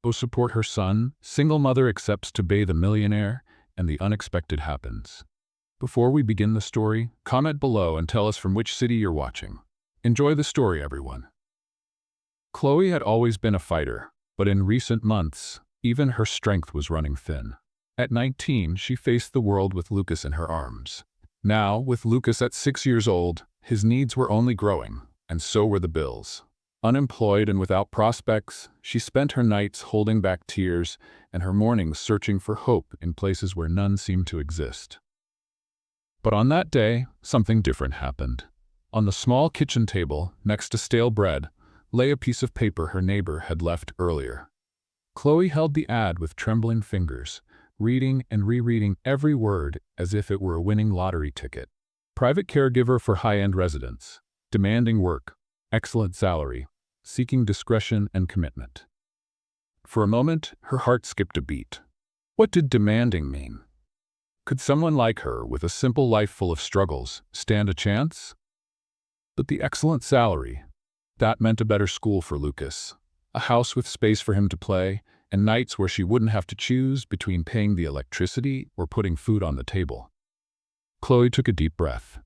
Support her son, single mother accepts to bathe a millionaire, and the unexpected happens. Before we begin the story, comment below and tell us from which city you're watching. Enjoy the story, everyone. Chloe had always been a fighter, but in recent months, even her strength was running thin. At 19, she faced the world with Lucas in her arms. Now, with Lucas at 6 years old, his needs were only growing, and so were the bills. Unemployed and without prospects, she spent her nights holding back tears and her mornings searching for hope in places where none seemed to exist. But on that day, something different happened. On the small kitchen table, next to stale bread, lay a piece of paper her neighbor had left earlier. Chloe held the ad with trembling fingers, reading and rereading every word as if it were a winning lottery ticket. Private caregiver for high-end residents, demanding work, excellent salary, seeking discretion and commitment. For a moment, her heart skipped a beat. What did demanding mean? Could someone like her, with a simple life full of struggles, stand a chance? But the excellent salary, that meant a better school for Lucas, a house with space for him to play, and nights where she wouldn't have to choose between paying the electricity or putting food on the table. Chloe took a deep breath.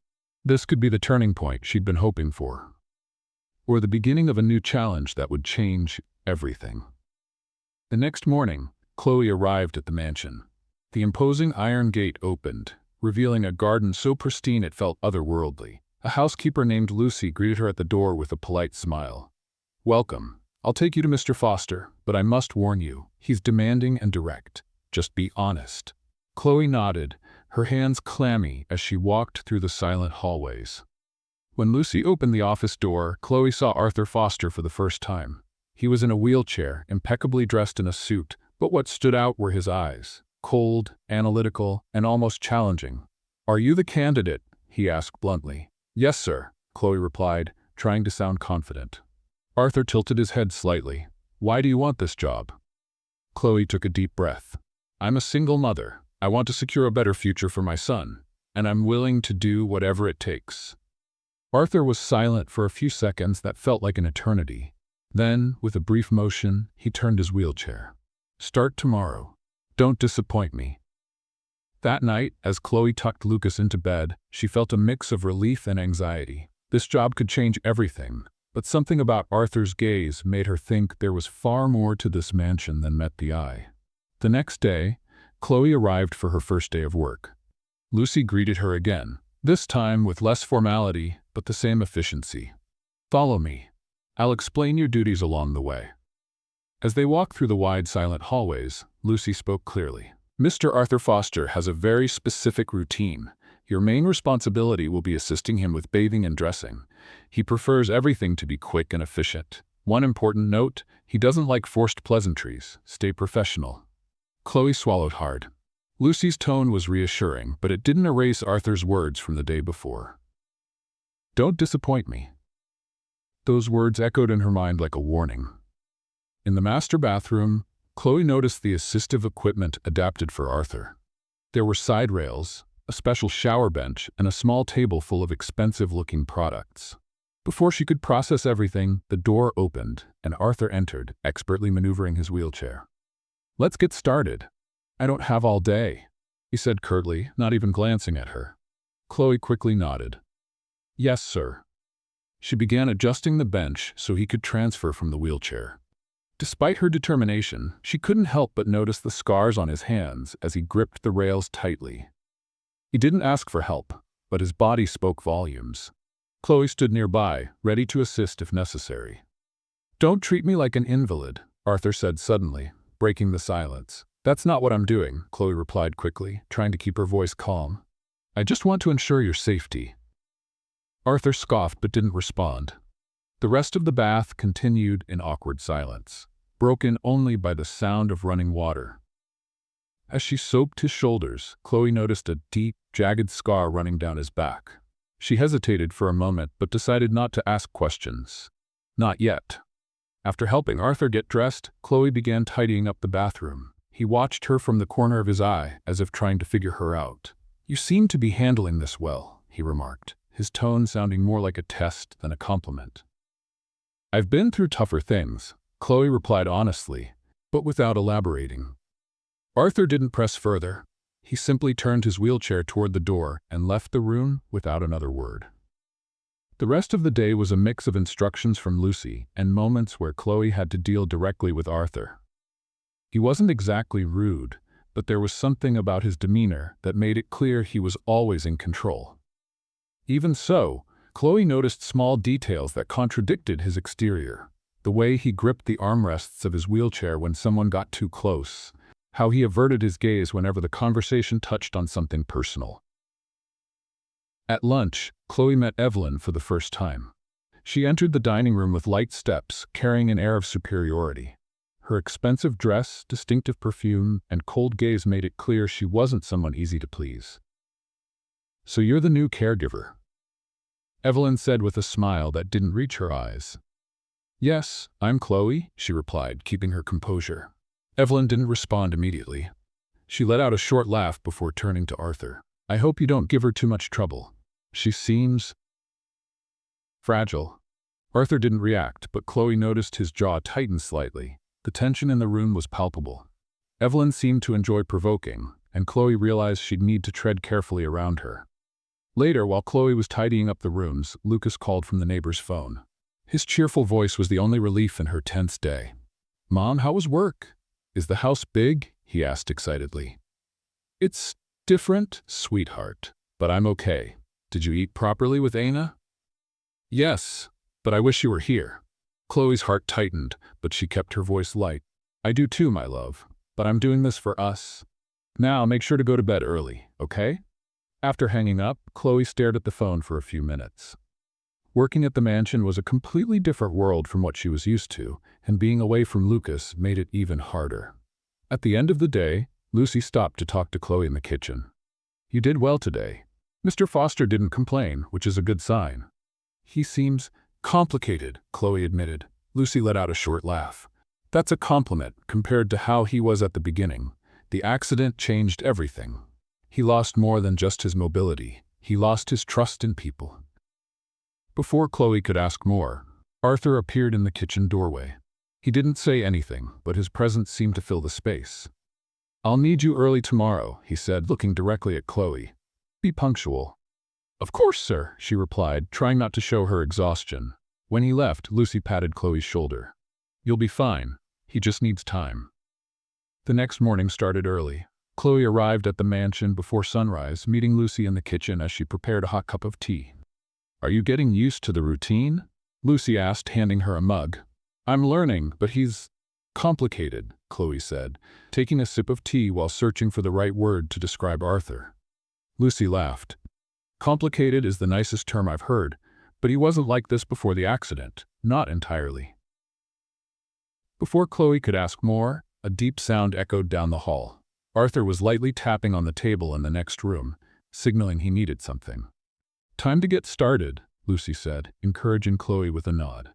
This could be the turning point she'd been hoping for, or the beginning of a new challenge that would change everything. The next morning, Chloe arrived at the mansion. The imposing iron gate opened, revealing a garden so pristine it felt otherworldly. A housekeeper named Lucy greeted her at the door with a polite smile. "Welcome. I'll take you to Mr. Foster, but I must warn you, he's demanding and direct. Just be honest." Chloe nodded, her hands clammy as she walked through the silent hallways. When Lucy opened the office door, Chloe saw Arthur Foster for the first time. He was in a wheelchair, impeccably dressed in a suit, but what stood out were his eyes, cold, analytical, and almost challenging. "Are you the candidate?" he asked bluntly. "Yes, sir," Chloe replied, trying to sound confident. Arthur tilted his head slightly. "Why do you want this job?" Chloe took a deep breath. "I'm a single mother. I want to secure a better future for my son, and I'm willing to do whatever it takes." Arthur was silent for a few seconds that felt like an eternity. Then, with a brief motion, he turned his wheelchair. "Start tomorrow. Don't disappoint me." That night, as Chloe tucked Lucas into bed, she felt a mix of relief and anxiety. This job could change everything, but something about Arthur's gaze made her think there was far more to this mansion than met the eye. The next day, Chloe arrived for her first day of work. Lucy greeted her again, this time with less formality, but the same efficiency. "Follow me. I'll explain your duties along the way." As they walked through the wide, silent hallways, Lucy spoke clearly. "Mr. Arthur Foster has a very specific routine. Your main responsibility will be assisting him with bathing and dressing. He prefers everything to be quick and efficient. One important note, he doesn't like forced pleasantries. Stay professional." Chloe swallowed hard. Lucy's tone was reassuring, but it didn't erase Arthur's words from the day before. "Don't disappoint me." Those words echoed in her mind like a warning. In the master bathroom, Chloe noticed the assistive equipment adapted for Arthur. There were side rails, a special shower bench, and a small table full of expensive-looking products. Before she could process everything, the door opened, and Arthur entered, expertly maneuvering his wheelchair. "Let's get started. I don't have all day," he said curtly, not even glancing at her. Chloe quickly nodded. "Yes, sir." She began adjusting the bench so he could transfer from the wheelchair. Despite her determination, she couldn't help but notice the scars on his hands as he gripped the rails tightly. He didn't ask for help, but his body spoke volumes. Chloe stood nearby, ready to assist if necessary. "Don't treat me like an invalid," Arthur said suddenly, breaking the silence. "That's not what I'm doing," Chloe replied quickly, trying to keep her voice calm. "I just want to ensure your safety." Arthur scoffed but didn't respond. The rest of the bath continued in awkward silence, broken only by the sound of running water. As she soaped his shoulders, Chloe noticed a deep, jagged scar running down his back. She hesitated for a moment but decided not to ask questions. Not yet. After helping Arthur get dressed, Chloe began tidying up the bathroom. He watched her from the corner of his eye, as if trying to figure her out. "You seem to be handling this well," he remarked, his tone sounding more like a test than a compliment. "I've been through tougher things," Chloe replied honestly, but without elaborating. Arthur didn't press further. He simply turned his wheelchair toward the door and left the room without another word. The rest of the day was a mix of instructions from Lucy and moments where Chloe had to deal directly with Arthur. He wasn't exactly rude, but there was something about his demeanor that made it clear he was always in control. Even so, Chloe noticed small details that contradicted his exterior. The way he gripped the armrests of his wheelchair when someone got too close, how he averted his gaze whenever the conversation touched on something personal. At lunch, Chloe met Evelyn for the first time. She entered the dining room with light steps, carrying an air of superiority. Her expensive dress, distinctive perfume, and cold gaze made it clear she wasn't someone easy to please. "So you're the new caregiver?" Evelyn said with a smile that didn't reach her eyes. "Yes, I'm Chloe," she replied, keeping her composure. Evelyn didn't respond immediately. She let out a short laugh before turning to Arthur. "I hope you don't give her too much trouble. She seems fragile." Arthur didn't react, but Chloe noticed his jaw tighten slightly. The tension in the room was palpable. Evelyn seemed to enjoy provoking, and Chloe realized she'd need to tread carefully around her. Later, while Chloe was tidying up the rooms, Lucas called from the neighbor's phone. His cheerful voice was the only relief in her tense day. "Mom, how was work? Is the house big?" he asked excitedly. "It's different, sweetheart, but I'm okay. Did you eat properly with Aina?" "Yes, but I wish you were here." Chloe's heart tightened, but she kept her voice light. "I do too, my love, but I'm doing this for us. Now make sure to go to bed early, okay?" After hanging up, Chloe stared at the phone for a few minutes. Working at the mansion was a completely different world from what she was used to, and being away from Lucas made it even harder. At the end of the day, Lucy stopped to talk to Chloe in the kitchen. "You did well today. Mr. Foster didn't complain, which is a good sign." "He seems complicated," Chloe admitted. Lucy let out a short laugh. "That's a compliment compared to how he was at the beginning. The accident changed everything. He lost more than just his mobility. He lost his trust in people." Before Chloe could ask more, Arthur appeared in the kitchen doorway. He didn't say anything, but his presence seemed to fill the space. "I'll need you early tomorrow," he said, looking directly at Chloe. "Be punctual." "Of course, sir," she replied, trying not to show her exhaustion. When he left, Lucy patted Chloe's shoulder. "You'll be fine. He just needs time." The next morning started early. Chloe arrived at the mansion before sunrise, meeting Lucy in the kitchen as she prepared a hot cup of tea. "Are you getting used to the routine?" Lucy asked, handing her a mug. "I'm learning, but he's complicated," Chloe said, taking a sip of tea while searching for the right word to describe Arthur. Lucy laughed. "Complicated is the nicest term I've heard, but he wasn't like this before the accident. Not entirely." Before Chloe could ask more, a deep sound echoed down the hall. Arthur was lightly tapping on the table in the next room, signaling he needed something. "Time to get started," Lucy said, encouraging Chloe with a nod.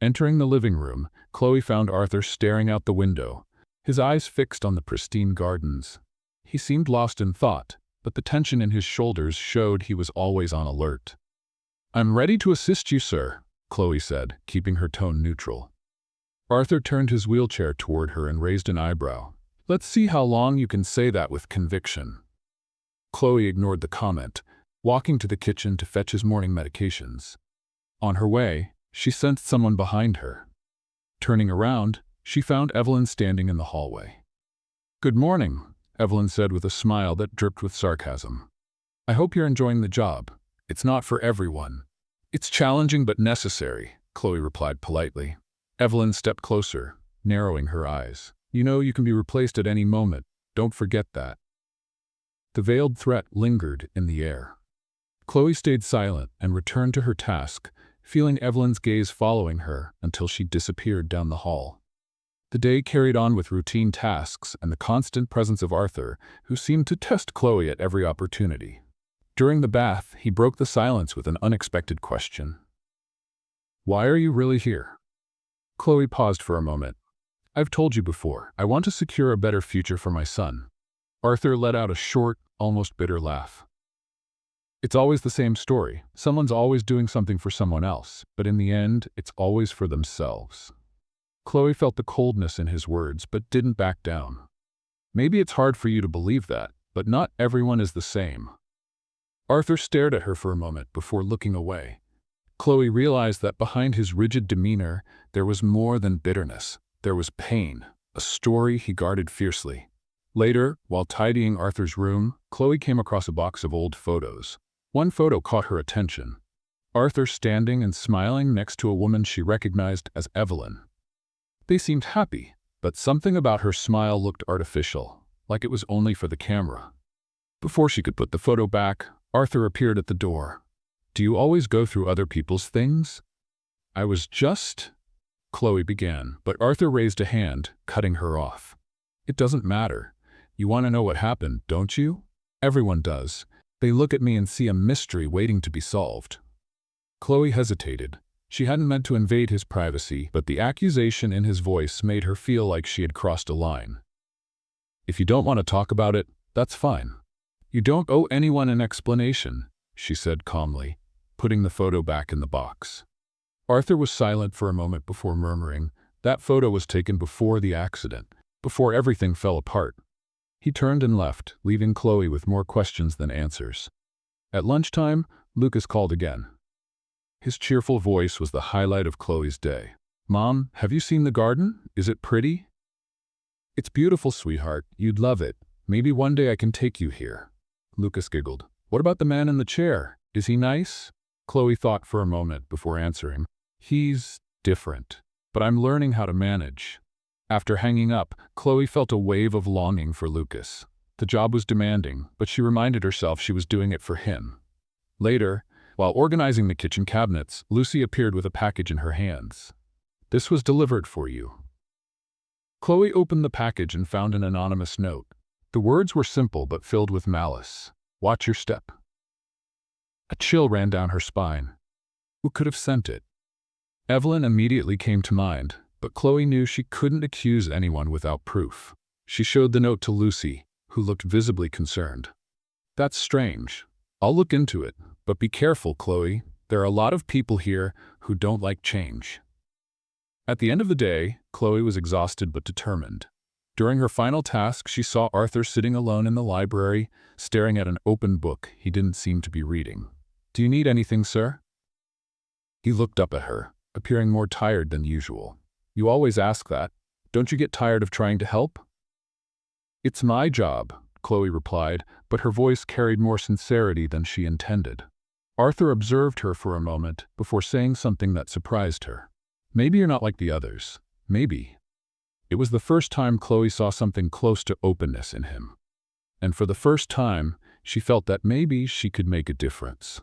Entering the living room, Chloe found Arthur staring out the window, his eyes fixed on the pristine gardens. He seemed lost in thought, but the tension in his shoulders showed he was always on alert. "I'm ready to assist you, sir," Chloe said, keeping her tone neutral. Arthur turned his wheelchair toward her and raised an eyebrow. "Let's see how long you can say that with conviction." Chloe ignored the comment, walking to the kitchen to fetch his morning medications. On her way, she sensed someone behind her. Turning around, she found Evelyn standing in the hallway. "Good morning," Evelyn said with a smile that dripped with sarcasm. "I hope you're enjoying the job. It's not for everyone." "It's challenging but necessary," Chloe replied politely. Evelyn stepped closer, narrowing her eyes. "You know you can be replaced at any moment. Don't forget that." The veiled threat lingered in the air. Chloe stayed silent and returned to her task, feeling Evelyn's gaze following her until she disappeared down the hall. The day carried on with routine tasks and the constant presence of Arthur, who seemed to test Chloe at every opportunity. During the bath, he broke the silence with an unexpected question. "Why are you really here?" Chloe paused for a moment. "I've told you before, I want to secure a better future for my son." Arthur let out a short, almost bitter laugh. "It's always the same story. Someone's always doing something for someone else, but in the end, it's always for themselves." Chloe felt the coldness in his words but didn't back down. Maybe it's hard for you to believe that, but not everyone is the same. Arthur stared at her for a moment before looking away. Chloe realized that behind his rigid demeanor, there was more than bitterness. There was pain, a story he guarded fiercely. Later, while tidying Arthur's room, Chloe came across a box of old photos. One photo caught her attention. Arthur standing and smiling next to a woman she recognized as Evelyn. They seemed happy, but something about her smile looked artificial, like it was only for the camera. Before she could put the photo back, Arthur appeared at the door. "Do you always go through other people's things?" "I was just—" Chloe began, but Arthur raised a hand, cutting her off. "It doesn't matter. You want to know what happened, don't you? Everyone does. They look at me and see a mystery waiting to be solved." Chloe hesitated. She hadn't meant to invade his privacy, but the accusation in his voice made her feel like she had crossed a line. "If you don't want to talk about it, that's fine. You don't owe anyone an explanation," she said calmly, putting the photo back in the box. Arthur was silent for a moment before murmuring, "That photo was taken before the accident, before everything fell apart." He turned and left, leaving Chloe with more questions than answers. At lunchtime, Lucas called again. His cheerful voice was the highlight of Chloe's day. "Mom, have you seen the garden? Is it pretty?" "It's beautiful, sweetheart. You'd love it. Maybe one day I can take you here." Lucas giggled. "What about the man in the chair? Is he nice?" Chloe thought for a moment before answering. "He's different, but I'm learning how to manage." After hanging up, Chloe felt a wave of longing for Lucas. The job was demanding, but she reminded herself she was doing it for him. Later, while organizing the kitchen cabinets, Lucy appeared with a package in her hands. "This was delivered for you." Chloe opened the package and found an anonymous note. The words were simple but filled with malice. "Watch your step." A chill ran down her spine. Who could have sent it? Evelyn immediately came to mind, but Chloe knew she couldn't accuse anyone without proof. She showed the note to Lucy, who looked visibly concerned. "That's strange. I'll look into it, but be careful, Chloe. There are a lot of people here who don't like change." At the end of the day, Chloe was exhausted but determined. During her final task, she saw Arthur sitting alone in the library, staring at an open book he didn't seem to be reading. "Do you need anything, sir?" He looked up at her, appearing more tired than usual. "You always ask that. Don't you get tired of trying to help?" "It's my job," Chloe replied, but her voice carried more sincerity than she intended. Arthur observed her for a moment before saying something that surprised her. "Maybe you're not like the others. Maybe." It was the first time Chloe saw something close to openness in him. And for the first time, she felt that maybe she could make a difference.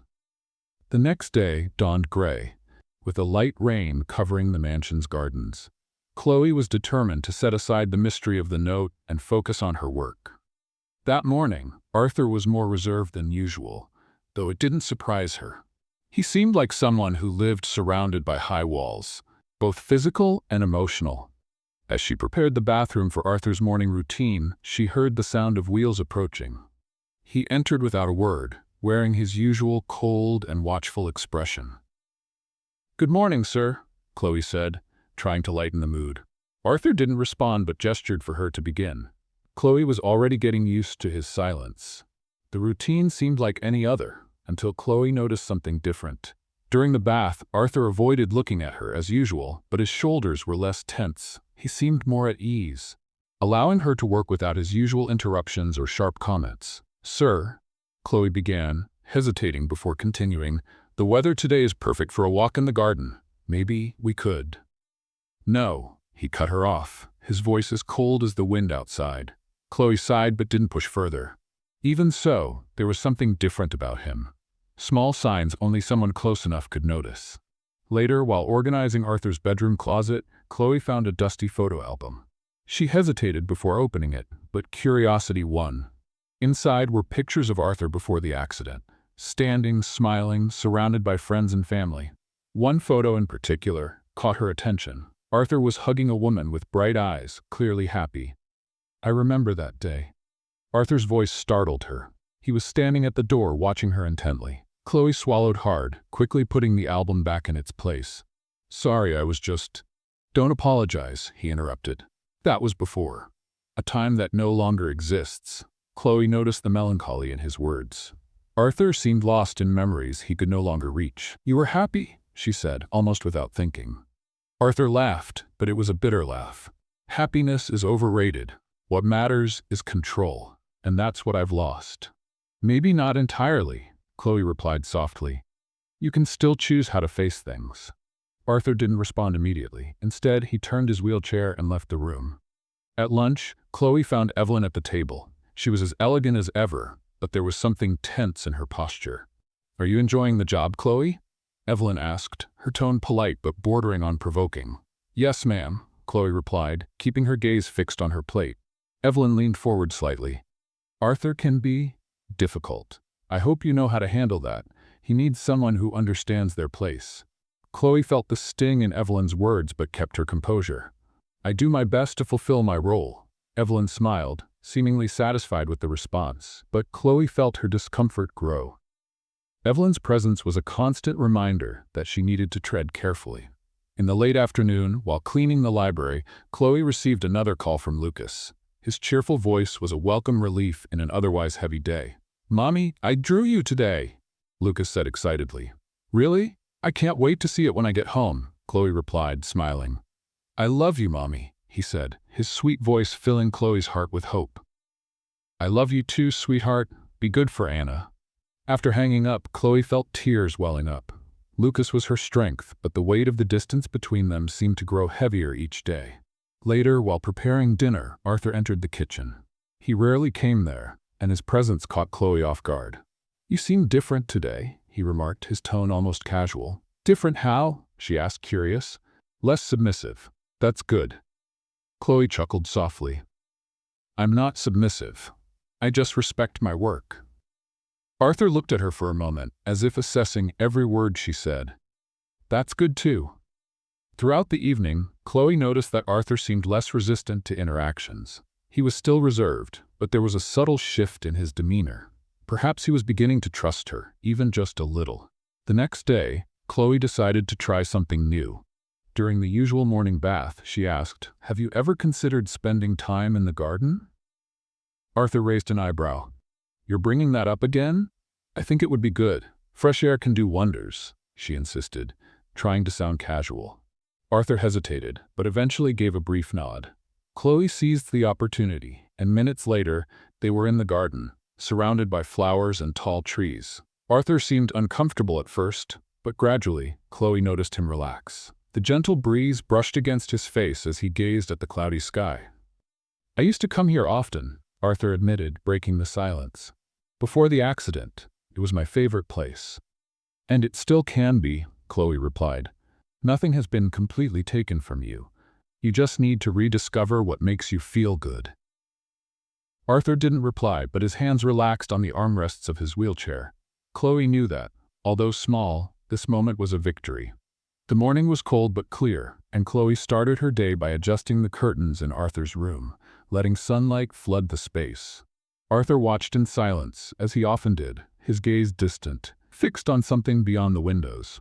The next day dawned gray, with a light rain covering the mansion's gardens. Chloe was determined to set aside the mystery of the note and focus on her work. That morning, Arthur was more reserved than usual, though it didn't surprise her. He seemed like someone who lived surrounded by high walls, both physical and emotional. As she prepared the bathroom for Arthur's morning routine, she heard the sound of wheels approaching. He entered without a word, wearing his usual cold and watchful expression. "Good morning, sir," Chloe said, trying to lighten the mood. Arthur didn't respond but gestured for her to begin. Chloe was already getting used to his silence. The routine seemed like any other, until Chloe noticed something different. During the bath, Arthur avoided looking at her as usual, but his shoulders were less tense. He seemed more at ease, allowing her to work without his usual interruptions or sharp comments. "Sir," Chloe began, hesitating before continuing, "the weather today is perfect for a walk in the garden. Maybe we could." "No," he cut her off, his voice as cold as the wind outside. Chloe sighed but didn't push further. Even so, there was something different about him. Small signs only someone close enough could notice. Later, while organizing Arthur's bedroom closet, Chloe found a dusty photo album. She hesitated before opening it, but curiosity won. Inside were pictures of Arthur before the accident, standing, smiling, surrounded by friends and family. One photo in particular caught her attention. Arthur was hugging a woman with bright eyes, clearly happy. "I remember that day." Arthur's voice startled her. He was standing at the door watching her intently. Chloe swallowed hard, quickly putting the album back in its place. "Sorry, I was just—" Don't apologize, he interrupted. That was before. A time that no longer exists. Chloe noticed the melancholy in his words. Arthur seemed lost in memories he could no longer reach. You were happy, she said, almost without thinking. Arthur laughed, but it was a bitter laugh. Happiness is overrated. What matters is control, and that's what I've lost. Maybe not entirely, Chloe replied softly. You can still choose how to face things. Arthur didn't respond immediately. Instead, he turned his wheelchair and left the room. At lunch, Chloe found Evelyn at the table. She was as elegant as ever, but there was something tense in her posture. Are you enjoying the job, Chloe? Evelyn asked, her tone polite but bordering on provoking. Yes, ma'am, Chloe replied, keeping her gaze fixed on her plate. Evelyn leaned forward slightly. Arthur can be difficult. I hope you know how to handle that. He needs someone who understands their place. Chloe felt the sting in Evelyn's words but kept her composure. I do my best to fulfill my role. Evelyn smiled, seemingly satisfied with the response, but Chloe felt her discomfort grow. Evelyn's presence was a constant reminder that she needed to tread carefully. In the late afternoon, while cleaning the library, Chloe received another call from Lucas. His cheerful voice was a welcome relief in an otherwise heavy day. Mommy, I drew you today, Lucas said excitedly. Really? I can't wait to see it when I get home, Chloe replied, smiling. I love you, Mommy, he said, his sweet voice filling Chloe's heart with hope. I love you too, sweetheart. Be good for Anna. After hanging up, Chloe felt tears welling up. Lucas was her strength, but the weight of the distance between them seemed to grow heavier each day. Later, while preparing dinner, Arthur entered the kitchen. He rarely came there, and his presence caught Chloe off guard. You seem different today, he remarked, his tone almost casual. Different how? She asked, curious. Less submissive. That's good. Chloe chuckled softly. I'm not submissive. I just respect my work. Arthur looked at her for a moment, as if assessing every word she said. That's good too. Throughout the evening, Chloe noticed that Arthur seemed less resistant to interactions. He was still reserved, but there was a subtle shift in his demeanor. Perhaps he was beginning to trust her, even just a little. The next day, Chloe decided to try something new. During the usual morning bath, she asked, Have you ever considered spending time in the garden? Arthur raised an eyebrow. You're bringing that up again? I think it would be good. Fresh air can do wonders, she insisted, trying to sound casual. Arthur hesitated, but eventually gave a brief nod. Chloe seized the opportunity, and minutes later, they were in the garden, surrounded by flowers and tall trees. Arthur seemed uncomfortable at first, but gradually, Chloe noticed him relax. The gentle breeze brushed against his face as he gazed at the cloudy sky. I used to come here often, Arthur admitted, breaking the silence. Before the accident, it was my favorite place. And it still can be, Chloe replied. Nothing has been completely taken from you. You just need to rediscover what makes you feel good. Arthur didn't reply, but his hands relaxed on the armrests of his wheelchair. Chloe knew that, although small, this moment was a victory. The morning was cold but clear, and Chloe started her day by adjusting the curtains in Arthur's room, letting sunlight flood the space. Arthur watched in silence, as he often did, his gaze distant, fixed on something beyond the windows.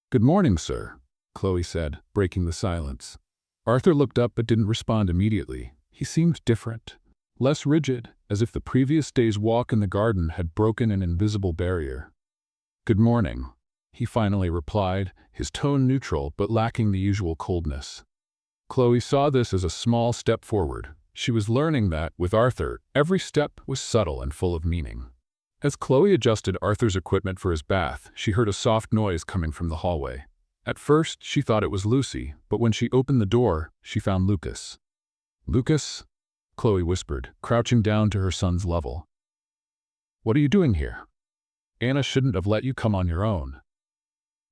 Good morning, sir, Chloe said, breaking the silence. Arthur looked up but didn't respond immediately. He seemed different, less rigid, as if the previous day's walk in the garden had broken an invisible barrier. Good morning, he finally replied, his tone neutral but lacking the usual coldness. Chloe saw this as a small step forward. She was learning that, with Arthur, every step was subtle and full of meaning. As Chloe adjusted Arthur's equipment for his bath, she heard a soft noise coming from the hallway. At first, she thought it was Lucy, but when she opened the door, she found Lucas. Lucas? Chloe whispered, crouching down to her son's level. What are you doing here? Anna shouldn't have let you come on your own.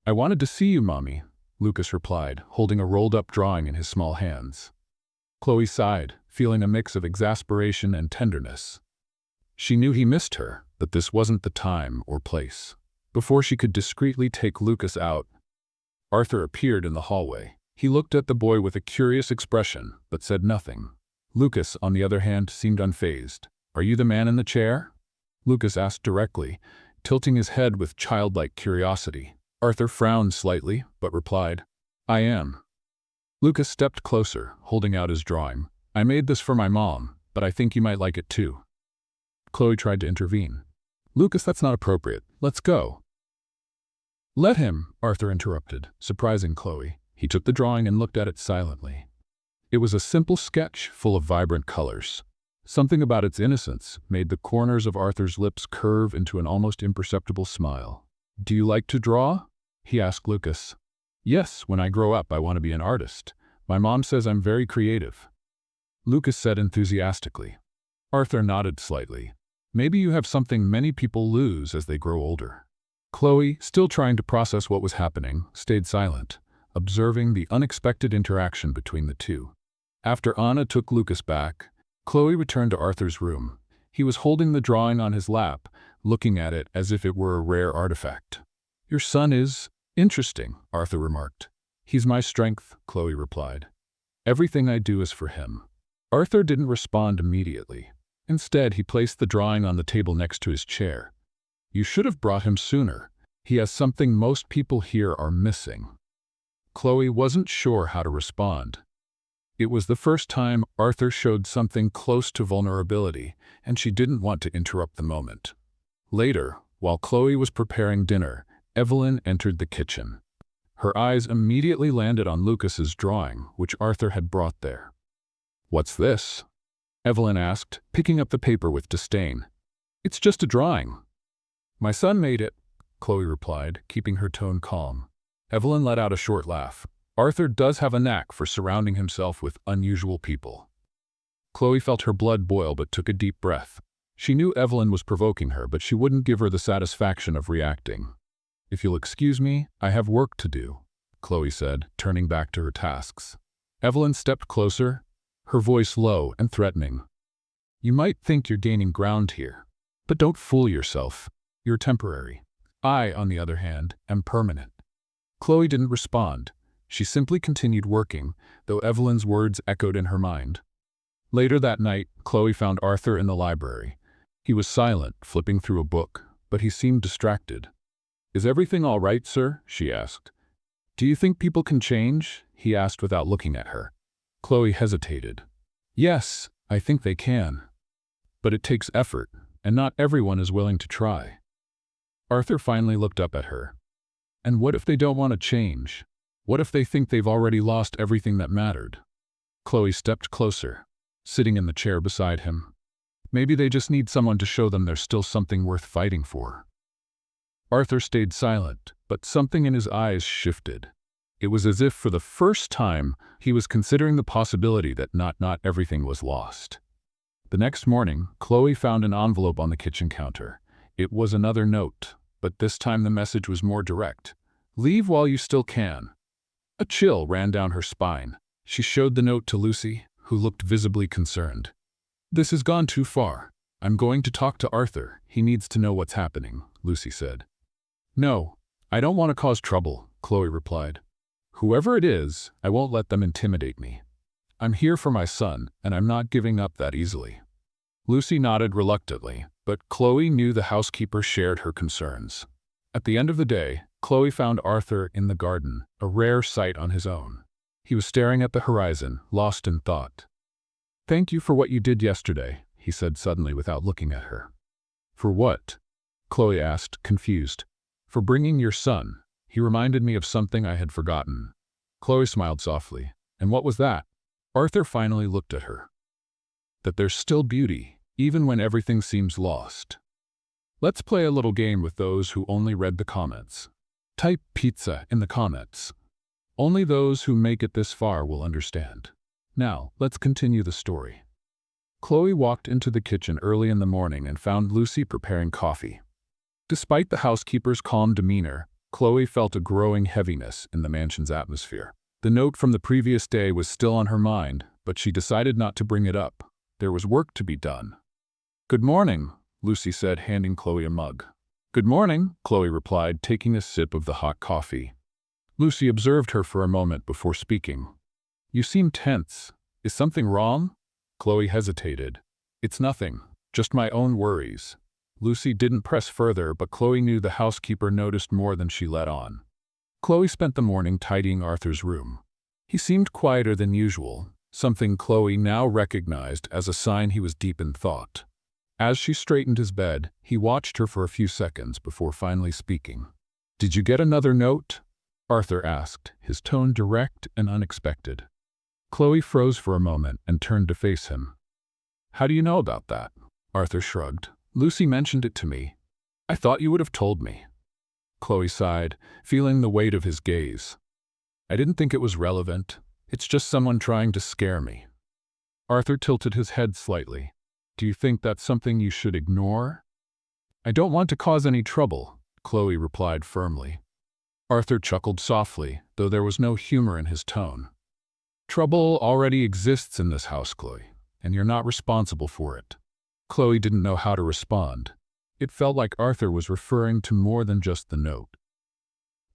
I wanted to see you, Mommy, Lucas replied, holding a rolled-up drawing in his small hands. Chloe sighed, feeling a mix of exasperation and tenderness. She knew he missed her, but this wasn't the time or place. Before she could discreetly take Lucas out, Arthur appeared in the hallway. He looked at the boy with a curious expression, but said nothing. Lucas, on the other hand, seemed unfazed. Are you the man in the chair? Lucas asked directly, tilting his head with childlike curiosity. Arthur frowned slightly, but replied, I am. Lucas stepped closer, holding out his drawing. I made this for my mom, but I think you might like it too. Chloe tried to intervene. Lucas, that's not appropriate. Let's go. Let him, Arthur interrupted, surprising Chloe. He took the drawing and looked at it silently. It was a simple sketch full of vibrant colors. Something about its innocence made the corners of Arthur's lips curve into an almost imperceptible smile. Do you like to draw? He asked Lucas. Yes, when I grow up I want to be an artist. My mom says I'm very creative. Lucas said enthusiastically. Arthur nodded slightly. Maybe you have something many people lose as they grow older. Chloe, still trying to process what was happening, stayed silent, observing the unexpected interaction between the two. After Anna took Lucas back, Chloe returned to Arthur's room. He was holding the drawing on his lap, looking at it as if it were a rare artifact. Your son is interesting, Arthur remarked. He's my strength, Chloe replied. Everything I do is for him. Arthur didn't respond immediately. Instead, he placed the drawing on the table next to his chair. You should have brought him sooner. He has something most people here are missing. Chloe wasn't sure how to respond. It was the first time Arthur showed something close to vulnerability, and she didn't want to interrupt the moment. Later, while Chloe was preparing dinner, Evelyn entered the kitchen. Her eyes immediately landed on Lucas's drawing, which Arthur had brought there. What's this? Evelyn asked, picking up the paper with disdain. It's just a drawing. My son made it, Chloe replied, keeping her tone calm. Evelyn let out a short laugh. Arthur does have a knack for surrounding himself with unusual people. Chloe felt her blood boil but took a deep breath. She knew Evelyn was provoking her, but she wouldn't give her the satisfaction of reacting. If you'll excuse me, I have work to do, Chloe said, turning back to her tasks. Evelyn stepped closer, her voice low and threatening. You might think you're gaining ground here, but don't fool yourself. You're temporary. I, on the other hand, am permanent. Chloe didn't respond. She simply continued working, though Evelyn's words echoed in her mind. Later that night, Chloe found Arthur in the library. He was silent, flipping through a book, but he seemed distracted. Is everything all right, sir? She asked. Do you think people can change? He asked without looking at her. Chloe hesitated. Yes, I think they can. But it takes effort, and not everyone is willing to try. Arthur finally looked up at her. And what if they don't want to change? What if they think they've already lost everything that mattered? Chloe stepped closer, sitting in the chair beside him. Maybe they just need someone to show them there's still something worth fighting for. Arthur stayed silent, but something in his eyes shifted. It was as if for the first time he was considering the possibility that not everything was lost. The next morning, Chloe found an envelope on the kitchen counter. It was another note, but this time the message was more direct. Leave while you still can. A chill ran down her spine. She showed the note to Lucy, who looked visibly concerned. This has gone too far. I'm going to talk to Arthur. He needs to know what's happening, Lucy said. No, I don't want to cause trouble, Chloe replied. Whoever it is, I won't let them intimidate me. I'm here for my son, and I'm not giving up that easily. Lucy nodded reluctantly, but Chloe knew the housekeeper shared her concerns. At the end of the day, Chloe found Arthur in the garden, a rare sight on his own. He was staring at the horizon, lost in thought. Thank you for what you did yesterday, he said suddenly without looking at her. For what? Chloe asked, confused. For bringing your son. He reminded me of something I had forgotten. Chloe smiled softly. And what was that? Arthur finally looked at her. That there's still beauty, even when everything seems lost. Let's play a little game with those who only read the comments. Type pizza in the comments. Only those who make it this far will understand. Now, let's continue the story. Chloe walked into the kitchen early in the morning and found Lucy preparing coffee. Despite the housekeeper's calm demeanor, Chloe felt a growing heaviness in the mansion's atmosphere. The note from the previous day was still on her mind, but she decided not to bring it up. There was work to be done. Good morning, Lucy said, handing Chloe a mug. Good morning, Chloe replied, taking a sip of the hot coffee. Lucy observed her for a moment before speaking. You seem tense. Is something wrong? Chloe hesitated. It's nothing, just my own worries. Lucy didn't press further, but Chloe knew the housekeeper noticed more than she let on. Chloe spent the morning tidying Arthur's room. He seemed quieter than usual, something Chloe now recognized as a sign he was deep in thought. As she straightened his bed, he watched her for a few seconds before finally speaking. "Did you get another note?" Arthur asked, his tone direct and unexpected. Chloe froze for a moment and turned to face him. "How do you know about that?" Arthur shrugged. "Lucy mentioned it to me. I thought you would have told me." Chloe sighed, feeling the weight of his gaze. "I didn't think it was relevant. It's just someone trying to scare me." Arthur tilted his head slightly. "Do you think that's something you should ignore?" "I don't want to cause any trouble," Chloe replied firmly. Arthur chuckled softly, though there was no humor in his tone. "Trouble already exists in this house, Chloe, and you're not responsible for it." Chloe didn't know how to respond. It felt like Arthur was referring to more than just the note.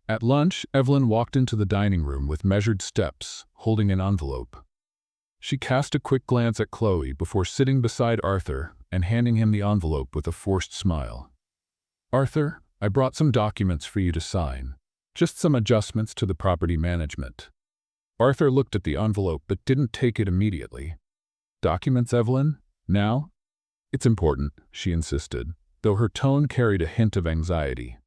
At lunch, Evelyn walked into the dining room with measured steps, holding an envelope. She cast a quick glance at Chloe before sitting beside Arthur and handing him the envelope with a forced smile. "Arthur, I brought some documents for you to sign. Just some adjustments to the property management." Arthur looked at the envelope but didn't take it immediately. "Documents, Evelyn? Now?" "It's important," she insisted, though her tone carried a hint of anxiety.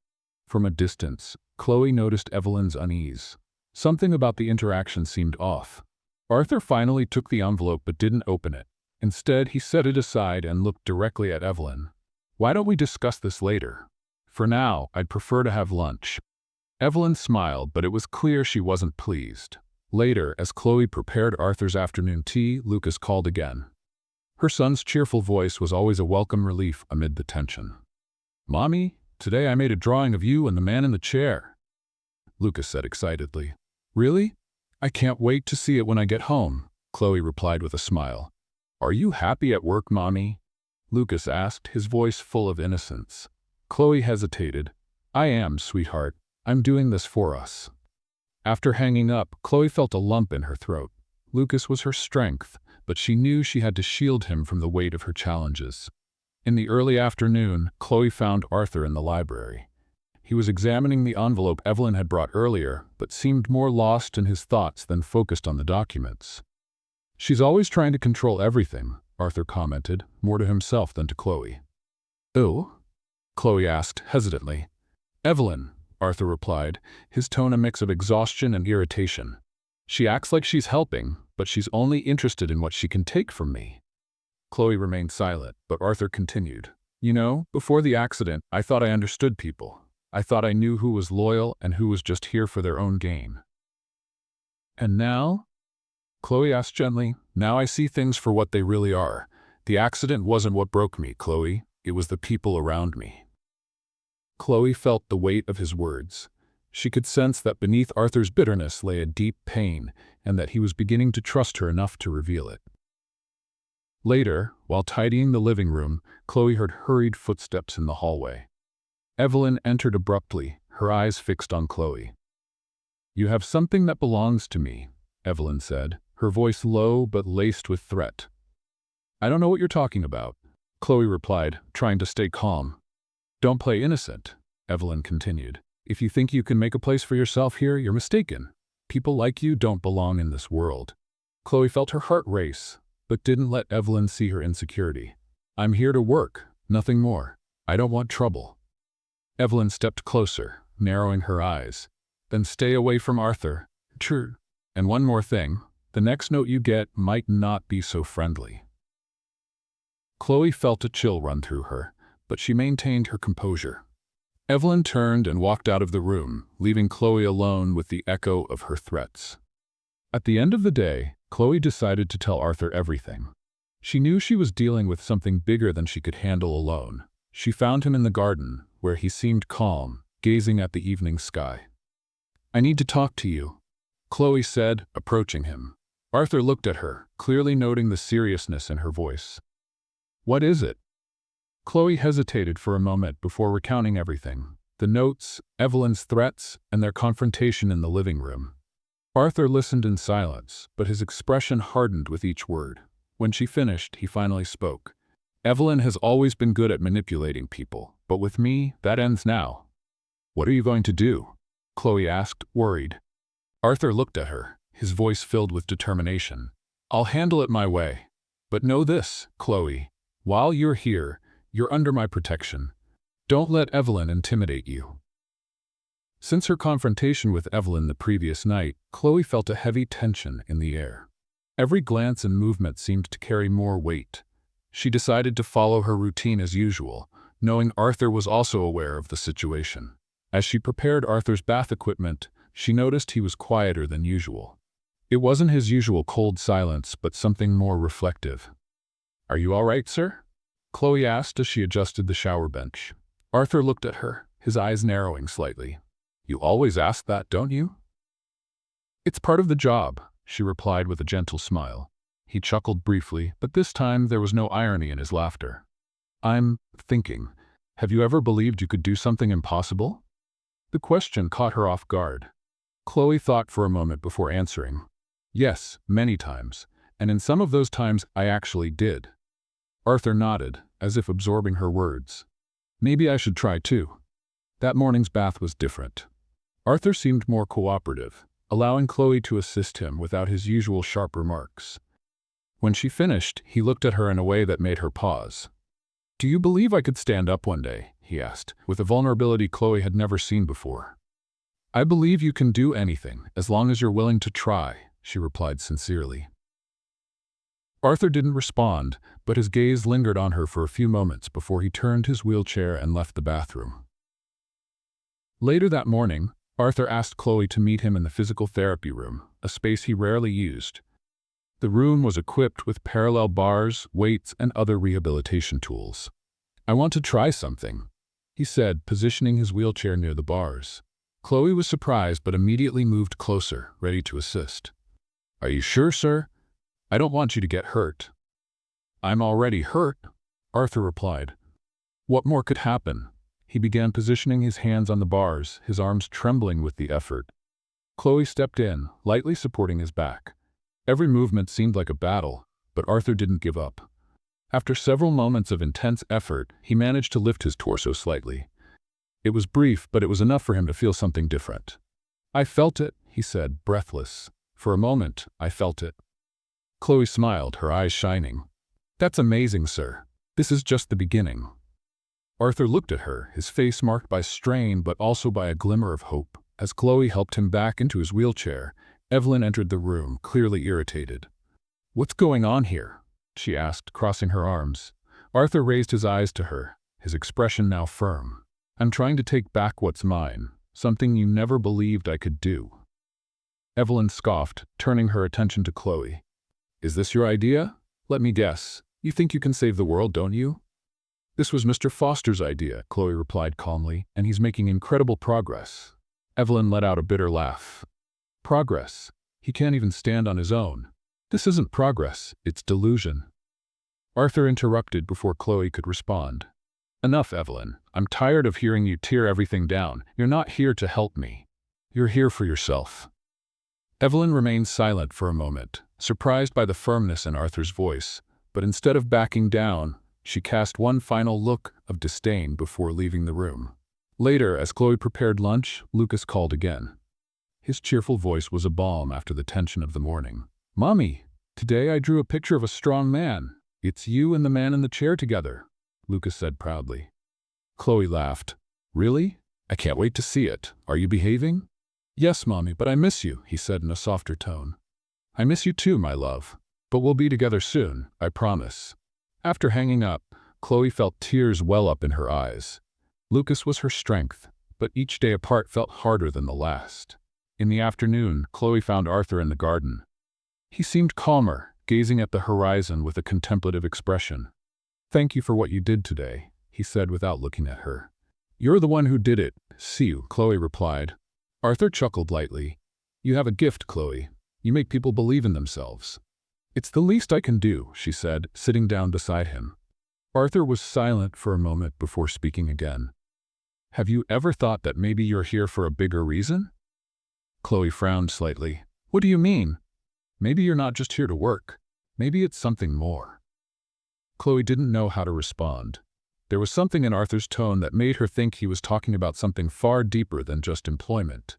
From a distance, Chloe noticed Evelyn's unease. Something about the interaction seemed off. Arthur finally took the envelope but didn't open it. Instead, he set it aside and looked directly at Evelyn. "Why don't we discuss this later? For now, I'd prefer to have lunch." Evelyn smiled, but it was clear she wasn't pleased. Later, as Chloe prepared Arthur's afternoon tea, Lucas called again. Her son's cheerful voice was always a welcome relief amid the tension. "Mommy, today I made a drawing of you and the man in the chair," Lucas said excitedly. "Really? I can't wait to see it when I get home," Chloe replied with a smile. "Are you happy at work, Mommy?" Lucas asked, his voice full of innocence. Chloe hesitated. "I am, sweetheart. I'm doing this for us." After hanging up, Chloe felt a lump in her throat. Lucas was her strength, but she knew she had to shield him from the weight of her challenges. In the early afternoon, Chloe found Arthur in the library. He was examining the envelope Evelyn had brought earlier, but seemed more lost in his thoughts than focused on the documents. "She's always trying to control everything," Arthur commented, more to himself than to Chloe. "Oh?" Chloe asked hesitantly. "Evelyn," Arthur replied, his tone a mix of exhaustion and irritation. "She acts like she's helping, but she's only interested in what she can take from me." Chloe remained silent, but Arthur continued. "You know, before the accident, I thought I understood people. I thought I knew who was loyal and who was just here for their own gain." "And now?" Chloe asked gently. "Now I see things for what they really are. The accident wasn't what broke me, Chloe. It was the people around me." Chloe felt the weight of his words. She could sense that beneath Arthur's bitterness lay a deep pain, and that he was beginning to trust her enough to reveal it. Later, while tidying the living room, Chloe heard hurried footsteps in the hallway. Evelyn entered abruptly, her eyes fixed on Chloe. "You have something that belongs to me," Evelyn said, her voice low but laced with threat. "I don't know what you're talking about," Chloe replied, trying to stay calm. "Don't play innocent," Evelyn continued. "If you think you can make a place for yourself here, you're mistaken. People like you don't belong in this world." Chloe felt her heart race, but didn't let Evelyn see her insecurity. "I'm here to work, nothing more. I don't want trouble." Evelyn stepped closer, narrowing her eyes. "Then stay away from Arthur." "True. And one more thing, the next note you get might not be so friendly." Chloe felt a chill run through her, but she maintained her composure. Evelyn turned and walked out of the room, leaving Chloe alone with the echo of her threats. At the end of the day, Chloe decided to tell Arthur everything. She knew she was dealing with something bigger than she could handle alone. She found him in the garden, where he seemed calm, gazing at the evening sky. "I need to talk to you," Chloe said, approaching him. Arthur looked at her, clearly noting the seriousness in her voice. "What is it?" Chloe hesitated for a moment before recounting everything: the notes, Evelyn's threats, and their confrontation in the living room. Arthur listened in silence, but his expression hardened with each word. When she finished, he finally spoke. "Evelyn has always been good at manipulating people, but with me, that ends now." "What are you going to do?" Chloe asked, worried. Arthur looked at her, his voice filled with determination. "I'll handle it my way. But know this, Chloe. While you're here, you're under my protection. Don't let Evelyn intimidate you." Since her confrontation with Evelyn the previous night, Chloe felt a heavy tension in the air. Every glance and movement seemed to carry more weight. She decided to follow her routine as usual, knowing Arthur was also aware of the situation. As she prepared Arthur's bath equipment, she noticed he was quieter than usual. It wasn't his usual cold silence, but something more reflective. "Are you all right, sir?" Chloe asked as she adjusted the shower bench. Arthur looked at her, his eyes narrowing slightly. "You always ask that, don't you?" "It's part of the job," she replied with a gentle smile. He chuckled briefly, but this time there was no irony in his laughter. "I'm thinking, have you ever believed you could do something impossible?" The question caught her off guard. Chloe thought for a moment before answering. "Yes, many times, and in some of those times I actually did." Arthur nodded, as if absorbing her words. "Maybe I should try too." That morning's bath was different. Arthur seemed more cooperative, allowing Chloe to assist him without his usual sharp remarks. When she finished, he looked at her in a way that made her pause. "Do you believe I could stand up one day?" he asked, with a vulnerability Chloe had never seen before. "I believe you can do anything, as long as you're willing to try," she replied sincerely. Arthur didn't respond, but his gaze lingered on her for a few moments before he turned his wheelchair and left the bathroom. Later that morning, Arthur asked Chloe to meet him in the physical therapy room, a space he rarely used. The room was equipped with parallel bars, weights, and other rehabilitation tools. "I want to try something," he said, positioning his wheelchair near the bars. Chloe was surprised but immediately moved closer, ready to assist. "Are you sure, sir? I don't want you to get hurt." "I'm already hurt," Arthur replied. "What more could happen?" He began positioning his hands on the bars, his arms trembling with the effort. Chloe stepped in, lightly supporting his back. Every movement seemed like a battle, but Arthur didn't give up. After several moments of intense effort, he managed to lift his torso slightly. It was brief, but it was enough for him to feel something different. "I felt it," he said, breathless. "For a moment, I felt it." Chloe smiled, her eyes shining. "That's amazing, sir. This is just the beginning." Arthur looked at her, his face marked by strain but also by a glimmer of hope. As Chloe helped him back into his wheelchair, Evelyn entered the room, clearly irritated. "What's going on here?" she asked, crossing her arms. Arthur raised his eyes to her, his expression now firm. "I'm trying to take back what's mine, something you never believed I could do." Evelyn scoffed, turning her attention to Chloe. "Is this your idea? Let me guess. You think you can save the world, don't you?" "This was Mr. Foster's idea," Chloe replied calmly, "and he's making incredible progress." Evelyn let out a bitter laugh. "Progress? He can't even stand on his own." "This isn't progress, it's delusion." Arthur interrupted before Chloe could respond. "Enough, Evelyn. I'm tired of hearing you tear everything down. You're not here to help me. You're here for yourself." Evelyn remained silent for a moment, surprised by the firmness in Arthur's voice, but instead of backing down, she cast one final look of disdain before leaving the room. Later, as Chloe prepared lunch, Lucas called again. His cheerful voice was a balm after the tension of the morning. "Mommy, today I drew a picture of a strong man. It's you and the man in the chair together," Lucas said proudly. Chloe laughed. "Really? I can't wait to see it. Are you behaving?" "Yes, Mommy, but I miss you," he said in a softer tone. "I miss you too, my love. But we'll be together soon, I promise." After hanging up, Chloe felt tears well up in her eyes. Lucas was her strength, but each day apart felt harder than the last. In the afternoon, Chloe found Arthur in the garden. He seemed calmer, gazing at the horizon with a contemplative expression. "Thank you for what you did today," he said without looking at her. "You're the one who did it, see you," Chloe replied. Arthur chuckled lightly. "You have a gift, Chloe. You make people believe in themselves." "It's the least I can do," she said, sitting down beside him. Arthur was silent for a moment before speaking again. "Have you ever thought that maybe you're here for a bigger reason?" Chloe frowned slightly. "What do you mean?" "Maybe you're not just here to work. Maybe it's something more." Chloe didn't know how to respond. There was something in Arthur's tone that made her think he was talking about something far deeper than just employment.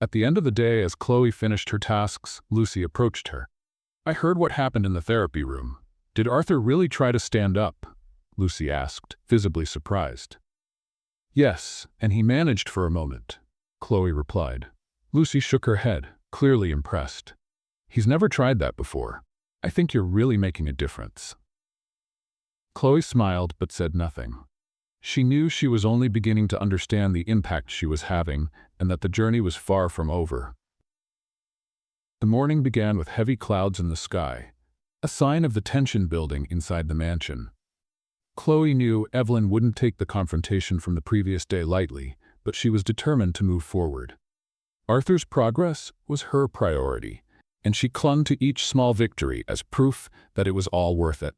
At the end of the day, as Chloe finished her tasks, Lucy approached her. "I heard what happened in the therapy room. Did Arthur really try to stand up?" Lucy asked, visibly surprised. "Yes, and he managed for a moment," Chloe replied. Lucy shook her head, clearly impressed. "He's never tried that before. I think you're really making a difference." Chloe smiled but said nothing. She knew she was only beginning to understand the impact she was having and that the journey was far from over. The morning began with heavy clouds in the sky, a sign of the tension building inside the mansion. Chloe knew Evelyn wouldn't take the confrontation from the previous day lightly, but she was determined to move forward. Arthur's progress was her priority, and she clung to each small victory as proof that it was all worth it.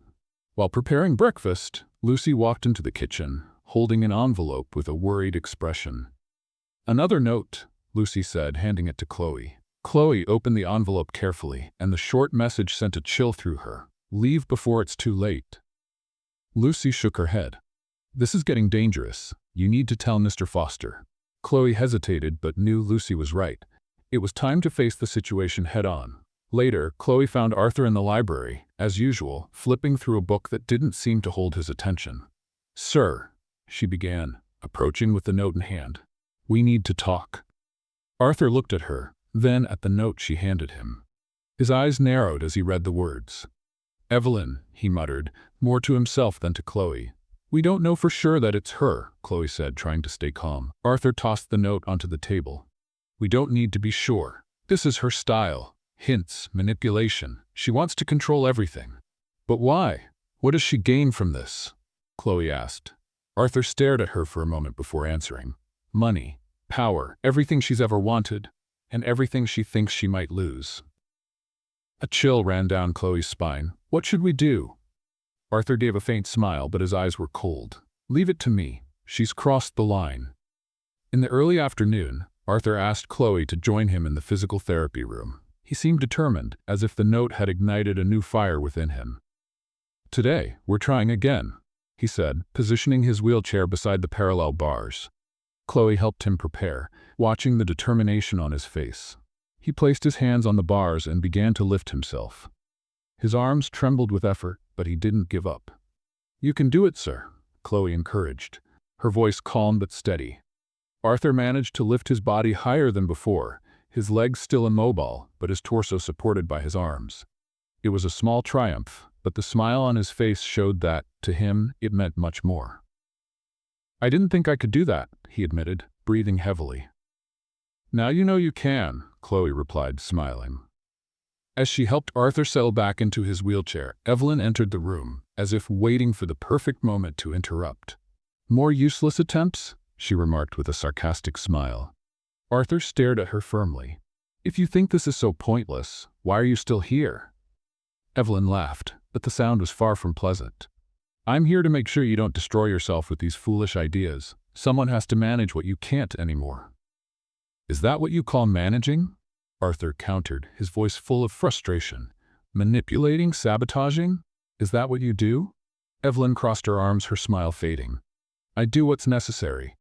While preparing breakfast, Lucy walked into the kitchen, holding an envelope with a worried expression. "Another note," Lucy said, handing it to Chloe. Chloe opened the envelope carefully, and the short message sent a chill through her. "Leave before it's too late." Lucy shook her head. "This is getting dangerous. You need to tell Mr. Foster." Chloe hesitated but knew Lucy was right. It was time to face the situation head-on. Later, Chloe found Arthur in the library, as usual, flipping through a book that didn't seem to hold his attention. "Sir," she began, approaching with the note in hand. "We need to talk." Arthur looked at her, then at the note she handed him. His eyes narrowed as he read the words. "Evelyn," he muttered, more to himself than to Chloe. "We don't know for sure that it's her," Chloe said, trying to stay calm. Arthur tossed the note onto the table. "We don't need to be sure. This is her style. Hints, manipulation. She wants to control everything." "But why? What does she gain from this?" Chloe asked. Arthur stared at her for a moment before answering. "Money, power, everything she's ever wanted, and everything she thinks she might lose." A chill ran down Chloe's spine. "What should we do?" Arthur gave a faint smile, but his eyes were cold. "Leave it to me. She's crossed the line." In the early afternoon, Arthur asked Chloe to join him in the physical therapy room. He seemed determined, as if the note had ignited a new fire within him. "Today, we're trying again," he said, positioning his wheelchair beside the parallel bars. Chloe helped him prepare, watching the determination on his face. He placed his hands on the bars and began to lift himself. His arms trembled with effort, but he didn't give up. "You can do it, sir," Chloe encouraged, her voice calm but steady. Arthur managed to lift his body higher than before, his legs still immobile, but his torso supported by his arms. It was a small triumph, but the smile on his face showed that, to him, it meant much more. "I didn't think I could do that," he admitted, breathing heavily. "Now you know you can," Chloe replied, smiling. As she helped Arthur settle back into his wheelchair, Evelyn entered the room, as if waiting for the perfect moment to interrupt. "More useless attempts?" she remarked with a sarcastic smile. Arthur stared at her firmly. "If you think this is so pointless, why are you still here?" Evelyn laughed, but the sound was far from pleasant. "I'm here to make sure you don't destroy yourself with these foolish ideas. Someone has to manage what you can't anymore." "Is that what you call managing?" Arthur countered, his voice full of frustration. "Manipulating, sabotaging? Is that what you do?" Evelyn crossed her arms, her smile fading. "I do what's necessary."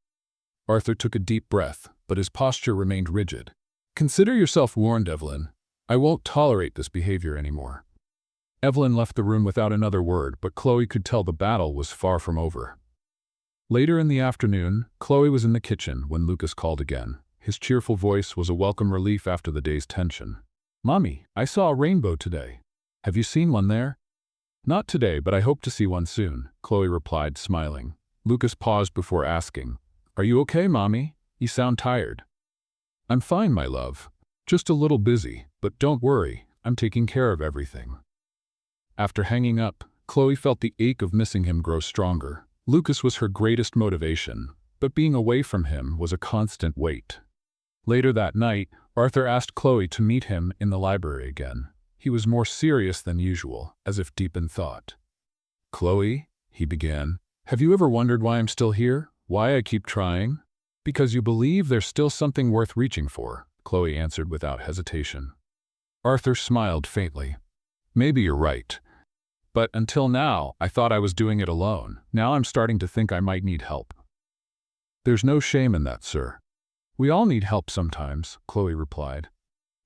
Arthur took a deep breath, but his posture remained rigid. "Consider yourself warned, Evelyn. I won't tolerate this behavior anymore." Evelyn left the room without another word, but Chloe could tell the battle was far from over. Later in the afternoon, Chloe was in the kitchen when Lucas called again. His cheerful voice was a welcome relief after the day's tension. "Mommy, I saw a rainbow today. Have you seen one there?" "Not today, but I hope to see one soon," Chloe replied, smiling. Lucas paused before asking, "Are you okay, Mommy? You sound tired." "I'm fine, my love. Just a little busy, but don't worry, I'm taking care of everything." After hanging up, Chloe felt the ache of missing him grow stronger. Lucas was her greatest motivation, but being away from him was a constant weight. Later that night, Arthur asked Chloe to meet him in the library again. He was more serious than usual, as if deep in thought. "Chloe," he began, "have you ever wondered why I'm still here? Why I keep trying?" "Because you believe there's still something worth reaching for," Chloe answered without hesitation. Arthur smiled faintly. "Maybe you're right. But until now, I thought I was doing it alone. Now I'm starting to think I might need help." "There's no shame in that, sir. We all need help sometimes, Chloe replied.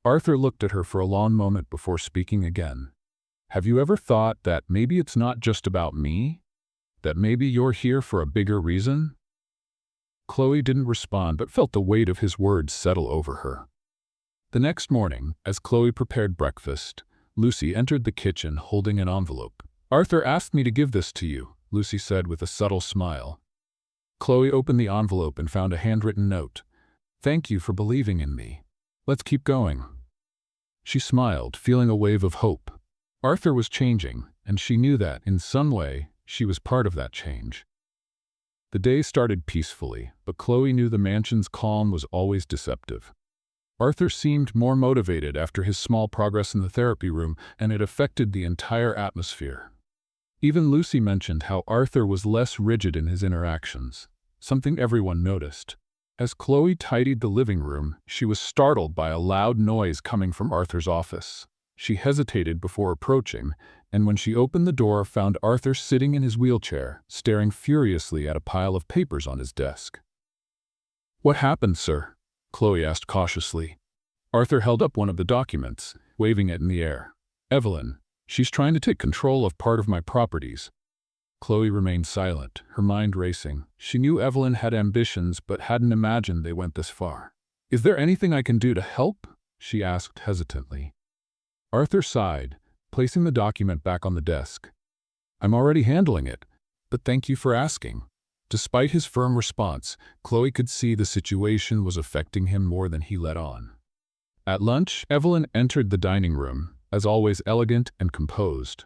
Arthur looked at her for a long moment before speaking again. Have you ever thought that maybe it's not just about me? That maybe you're here for a bigger reason? Chloe didn't respond but felt the weight of his words settle over her. The next morning, as Chloe prepared breakfast, Lucy entered the kitchen holding an envelope. Arthur asked me to give this to you, Lucy said with a subtle smile. Chloe opened the envelope and found a handwritten note. Thank you for believing in me. Let's keep going. She smiled, feeling a wave of hope. Arthur was changing, and she knew that, in some way, she was part of that change. The day started peacefully, but Chloe knew the mansion's calm was always deceptive. Arthur seemed more motivated after his small progress in the therapy room, and it affected the entire atmosphere. Even Lucy mentioned how Arthur was less rigid in his interactions, something everyone noticed. As Chloe tidied the living room, she was startled by a loud noise coming from Arthur's office. She hesitated before approaching, and when she opened the door, found Arthur sitting in his wheelchair, staring furiously at a pile of papers on his desk. What happened, sir? Chloe asked cautiously. Arthur held up one of the documents, waving it in the air. Evelyn, she's trying to take control of part of my properties. Chloe remained silent, her mind racing. She knew Evelyn had ambitions, but hadn't imagined they went this far. Is there anything I can do to help? She asked hesitantly. Arthur sighed, placing the document back on the desk. I'm already handling it, but thank you for asking. Despite his firm response, Chloe could see the situation was affecting him more than he let on. At lunch, Evelyn entered the dining room, as always elegant and composed.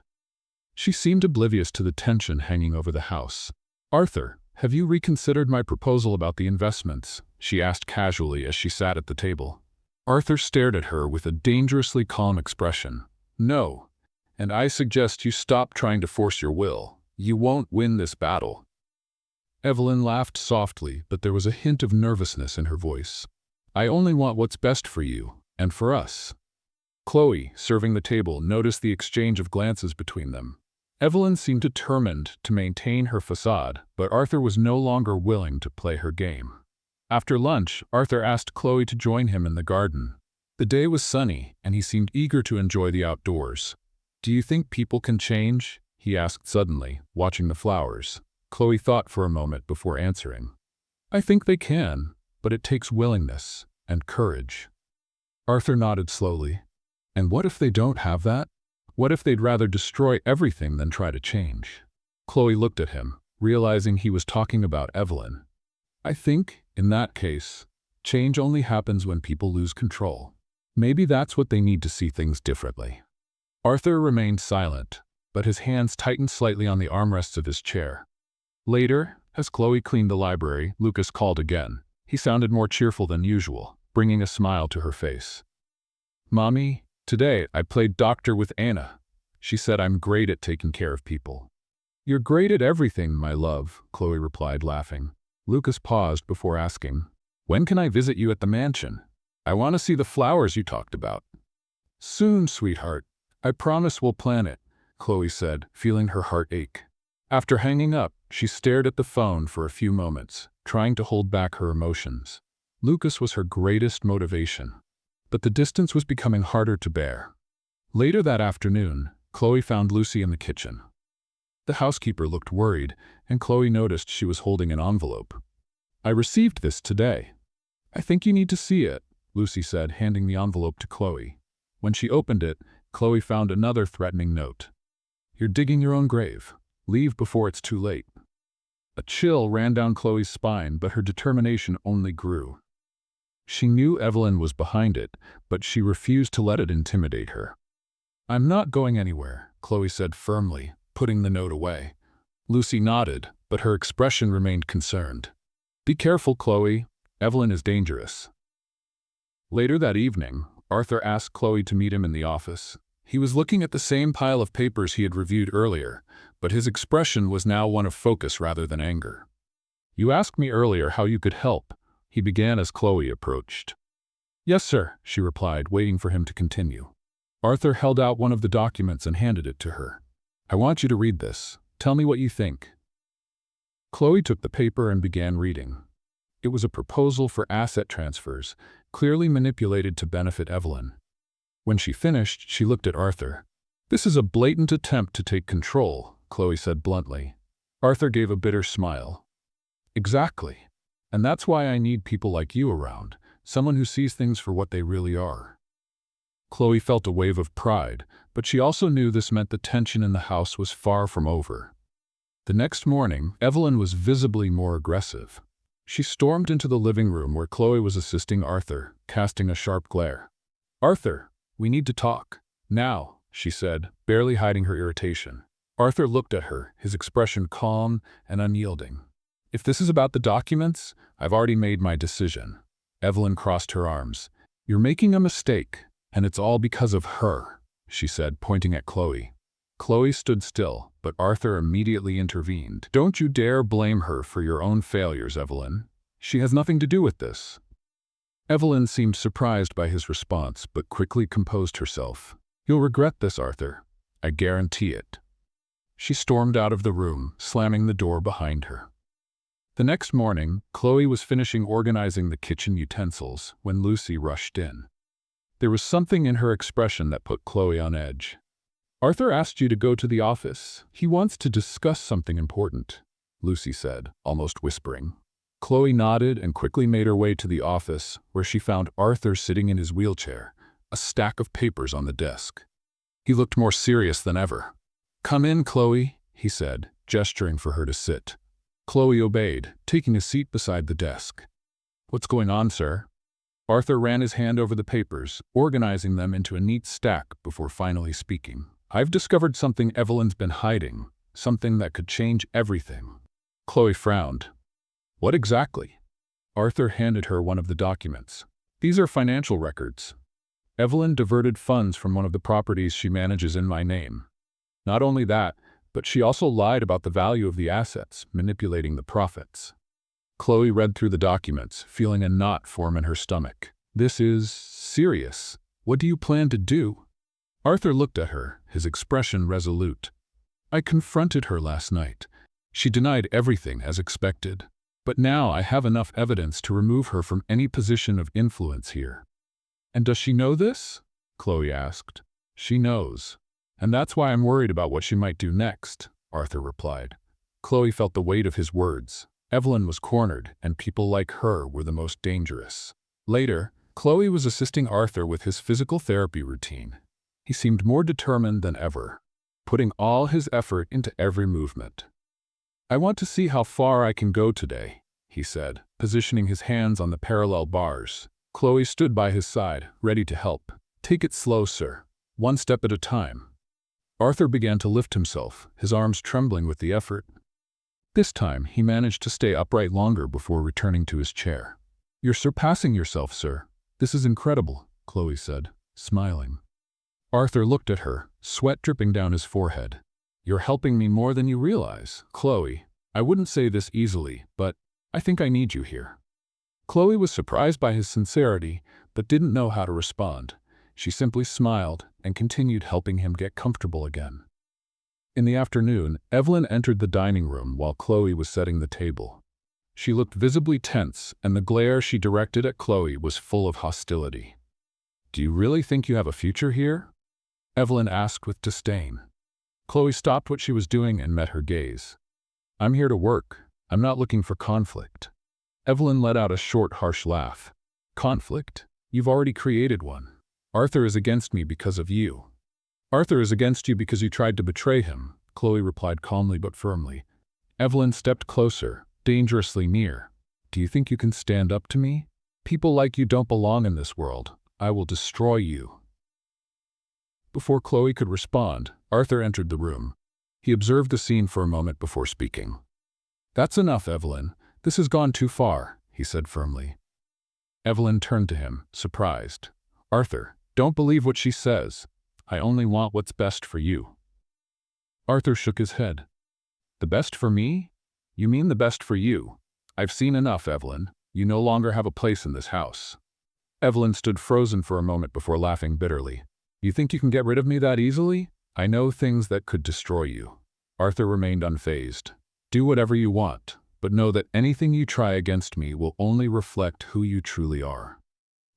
She seemed oblivious to the tension hanging over the house. Arthur, have you reconsidered my proposal about the investments? She asked casually as she sat at the table. Arthur stared at her with a dangerously calm expression. No, and I suggest you stop trying to force your will. You won't win this battle. Evelyn laughed softly, but there was a hint of nervousness in her voice. I only want what's best for you, and for us. Chloe, serving the table, noticed the exchange of glances between them. Evelyn seemed determined to maintain her facade, but Arthur was no longer willing to play her game. After lunch, Arthur asked Chloe to join him in the garden. The day was sunny, and he seemed eager to enjoy the outdoors. Do you think people can change? He asked suddenly, watching the flowers. Chloe thought for a moment before answering. I think they can, but it takes willingness and courage. Arthur nodded slowly. And what if they don't have that? What if they'd rather destroy everything than try to change? Chloe looked at him, realizing he was talking about Evelyn. I think, in that case, change only happens when people lose control. Maybe that's what they need to see things differently. Arthur remained silent, but his hands tightened slightly on the armrests of his chair. Later, as Chloe cleaned the library, Lucas called again. He sounded more cheerful than usual, bringing a smile to her face. Mommy, today I played doctor with Anna. She said I'm great at taking care of people. You're great at everything, my love, Chloe replied, laughing. Lucas paused before asking, when can I visit you at the mansion? I want to see the flowers you talked about. Soon, sweetheart. I promise we'll plan it, Chloe said, feeling her heart ache. After hanging up, she stared at the phone for a few moments, trying to hold back her emotions. Lucas was her greatest motivation, but the distance was becoming harder to bear. Later that afternoon, Chloe found Lucy in the kitchen. The housekeeper looked worried, and Chloe noticed she was holding an envelope. I received this today. I think you need to see it, Lucy said, handing the envelope to Chloe. When she opened it, Chloe found another threatening note. You're digging your own grave. Leave before it's too late. A chill ran down Chloe's spine, but her determination only grew. She knew Evelyn was behind it, but she refused to let it intimidate her. I'm not going anywhere, Chloe said firmly, putting the note away. Lucy nodded, but her expression remained concerned. Be careful, Chloe. Evelyn is dangerous. Later that evening, Arthur asked Chloe to meet him in the office. He was looking at the same pile of papers he had reviewed earlier, but his expression was now one of focus rather than anger. You asked me earlier how you could help, he began as Chloe approached. Yes, sir, she replied, waiting for him to continue. Arthur held out one of the documents and handed it to her. I want you to read this. Tell me what you think. Chloe took the paper and began reading. It was a proposal for asset transfers, clearly manipulated to benefit Evelyn. When she finished, she looked at Arthur. "This is a blatant attempt to take control," Chloe said bluntly. Arthur gave a bitter smile. "Exactly. And that's why I need people like you around, someone who sees things for what they really are." Chloe felt a wave of pride, but she also knew this meant the tension in the house was far from over. The next morning, Evelyn was visibly more aggressive. She stormed into the living room where Chloe was assisting Arthur, casting a sharp glare. "Arthur, we need to talk. Now," she said, barely hiding her irritation. Arthur looked at her, his expression calm and unyielding. "If this is about the documents, I've already made my decision." Evelyn crossed her arms. "You're making a mistake, and it's all because of her," she said, pointing at Chloe. Chloe stood still, but Arthur immediately intervened. "Don't you dare blame her for your own failures, Evelyn. She has nothing to do with this." Evelyn seemed surprised by his response, but quickly composed herself. "You'll regret this, Arthur. I guarantee it." She stormed out of the room, slamming the door behind her. The next morning, Chloe was finishing organizing the kitchen utensils when Lucy rushed in. There was something in her expression that put Chloe on edge. "Arthur asked you to go to the office. He wants to discuss something important," Lucy said, almost whispering. Chloe nodded and quickly made her way to the office, where she found Arthur sitting in his wheelchair, a stack of papers on the desk. He looked more serious than ever. "Come in, Chloe," he said, gesturing for her to sit. Chloe obeyed, taking a seat beside the desk. "What's going on, sir?" Arthur ran his hand over the papers, organizing them into a neat stack before finally speaking. "I've discovered something Evelyn's been hiding, something that could change everything." Chloe frowned. "What exactly?" Arthur handed her one of the documents. "These are financial records. Evelyn diverted funds from one of the properties she manages in my name. Not only that, but she also lied about the value of the assets, manipulating the profits." Chloe read through the documents, feeling a knot form in her stomach. "This is serious. What do you plan to do?" Arthur looked at her, his expression resolute. "I confronted her last night. She denied everything as expected. But now I have enough evidence to remove her from any position of influence here." "And does she know this?" Chloe asked. "She knows. And that's why I'm worried about what she might do next," Arthur replied. Chloe felt the weight of his words. Evelyn was cornered, and people like her were the most dangerous. Later, Chloe was assisting Arthur with his physical therapy routine. He seemed more determined than ever, putting all his effort into every movement. "I want to see how far I can go today," he said, positioning his hands on the parallel bars. Chloe stood by his side, ready to help. "Take it slow, sir. One step at a time." Arthur began to lift himself, his arms trembling with the effort. This time, he managed to stay upright longer before returning to his chair. "You're surpassing yourself, sir. This is incredible," Chloe said, smiling. Arthur looked at her, sweat dripping down his forehead. "You're helping me more than you realize, Chloe. I wouldn't say this easily, but I think I need you here." Chloe was surprised by his sincerity, but didn't know how to respond. She simply smiled and continued helping him get comfortable again. In the afternoon, Evelyn entered the dining room while Chloe was setting the table. She looked visibly tense, and the glare she directed at Chloe was full of hostility. "Do you really think you have a future here?" Evelyn asked with disdain. Chloe stopped what she was doing and met her gaze. "I'm here to work. I'm not looking for conflict." Evelyn let out a short, harsh laugh. "Conflict? You've already created one. Arthur is against me because of you." "Arthur is against you because you tried to betray him," Chloe replied calmly but firmly. Evelyn stepped closer, dangerously near. "Do you think you can stand up to me? People like you don't belong in this world. I will destroy you." Before Chloe could respond, Arthur entered the room. He observed the scene for a moment before speaking. "That's enough, Evelyn. This has gone too far," he said firmly. Evelyn turned to him, surprised. "Arthur, don't believe what she says. I only want what's best for you." Arthur shook his head. "The best for me? You mean the best for you? I've seen enough, Evelyn. You no longer have a place in this house." Evelyn stood frozen for a moment before laughing bitterly. "You think you can get rid of me that easily? I know things that could destroy you." Arthur remained unfazed. "Do whatever you want. but know that anything you try against me will only reflect who you truly are."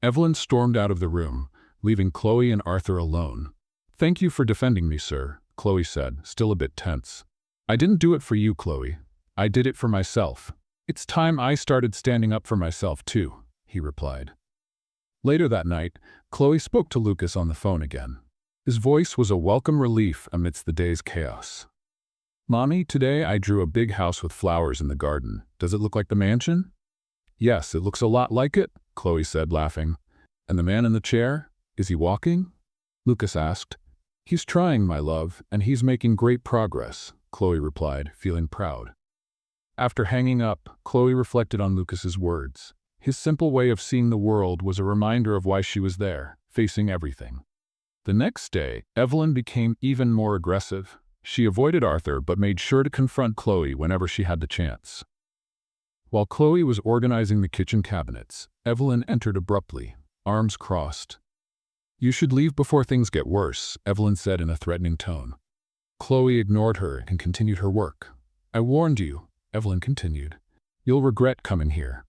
Evelyn stormed out of the room, leaving Chloe and Arthur alone. "Thank you for defending me, sir," Chloe said, still a bit tense. "I didn't do it for you, Chloe. I did it for myself. It's time I started standing up for myself, too," he replied. Later that night, Chloe spoke to Lucas on the phone again. His voice was a welcome relief amidst the day's chaos. "Mommy, today I drew a big house with flowers in the garden. Does it look like the mansion?" "Yes, it looks a lot like it," Chloe said, laughing. "And the man in the chair? Is he walking?" Lucas asked. "He's trying, my love, and he's making great progress," Chloe replied, feeling proud. After hanging up, Chloe reflected on Lucas's words. His simple way of seeing the world was a reminder of why she was there, facing everything. The next day, Evelyn became even more aggressive. She avoided Arthur but made sure to confront Chloe whenever she had the chance. While Chloe was organizing the kitchen cabinets, Evelyn entered abruptly, arms crossed. "You should leave before things get worse," Evelyn said in a threatening tone. Chloe ignored her and continued her work. "I warned you," Evelyn continued. "You'll regret coming here."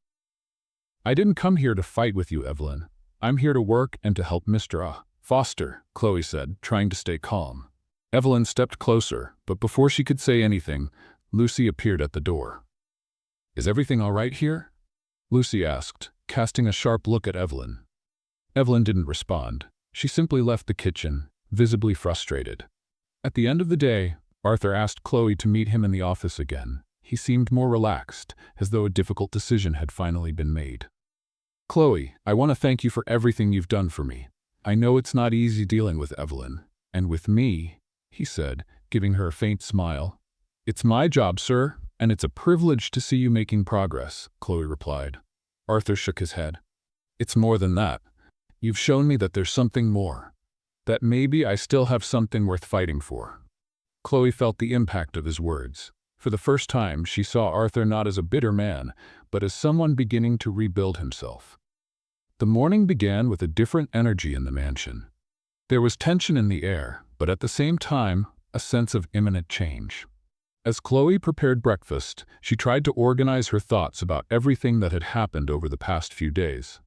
"I didn't come here to fight with you, Evelyn. I'm here to work and to help Mr. Foster," Chloe said, trying to stay calm. Evelyn stepped closer, but before she could say anything, Lucy appeared at the door. "Is everything all right here?" Lucy asked, casting a sharp look at Evelyn. Evelyn didn't respond. She simply left the kitchen, visibly frustrated. At the end of the day, Arthur asked Chloe to meet him in the office again. He seemed more relaxed, as though a difficult decision had finally been made. "Chloe, I want to thank you for everything you've done for me. I know it's not easy dealing with Evelyn, and with me," he said, giving her a faint smile. "It's my job, sir, and it's a privilege to see you making progress," Chloe replied. Arthur shook his head. "It's more than that. You've shown me that there's something more. That maybe I still have something worth fighting for." Chloe felt the impact of his words. For the first time, she saw Arthur not as a bitter man, but as someone beginning to rebuild himself. The morning began with a different energy in the mansion. There was tension in the air, but at the same time, a sense of imminent change. As Chloe prepared breakfast, she tried to organize her thoughts about everything that had happened over the past few days.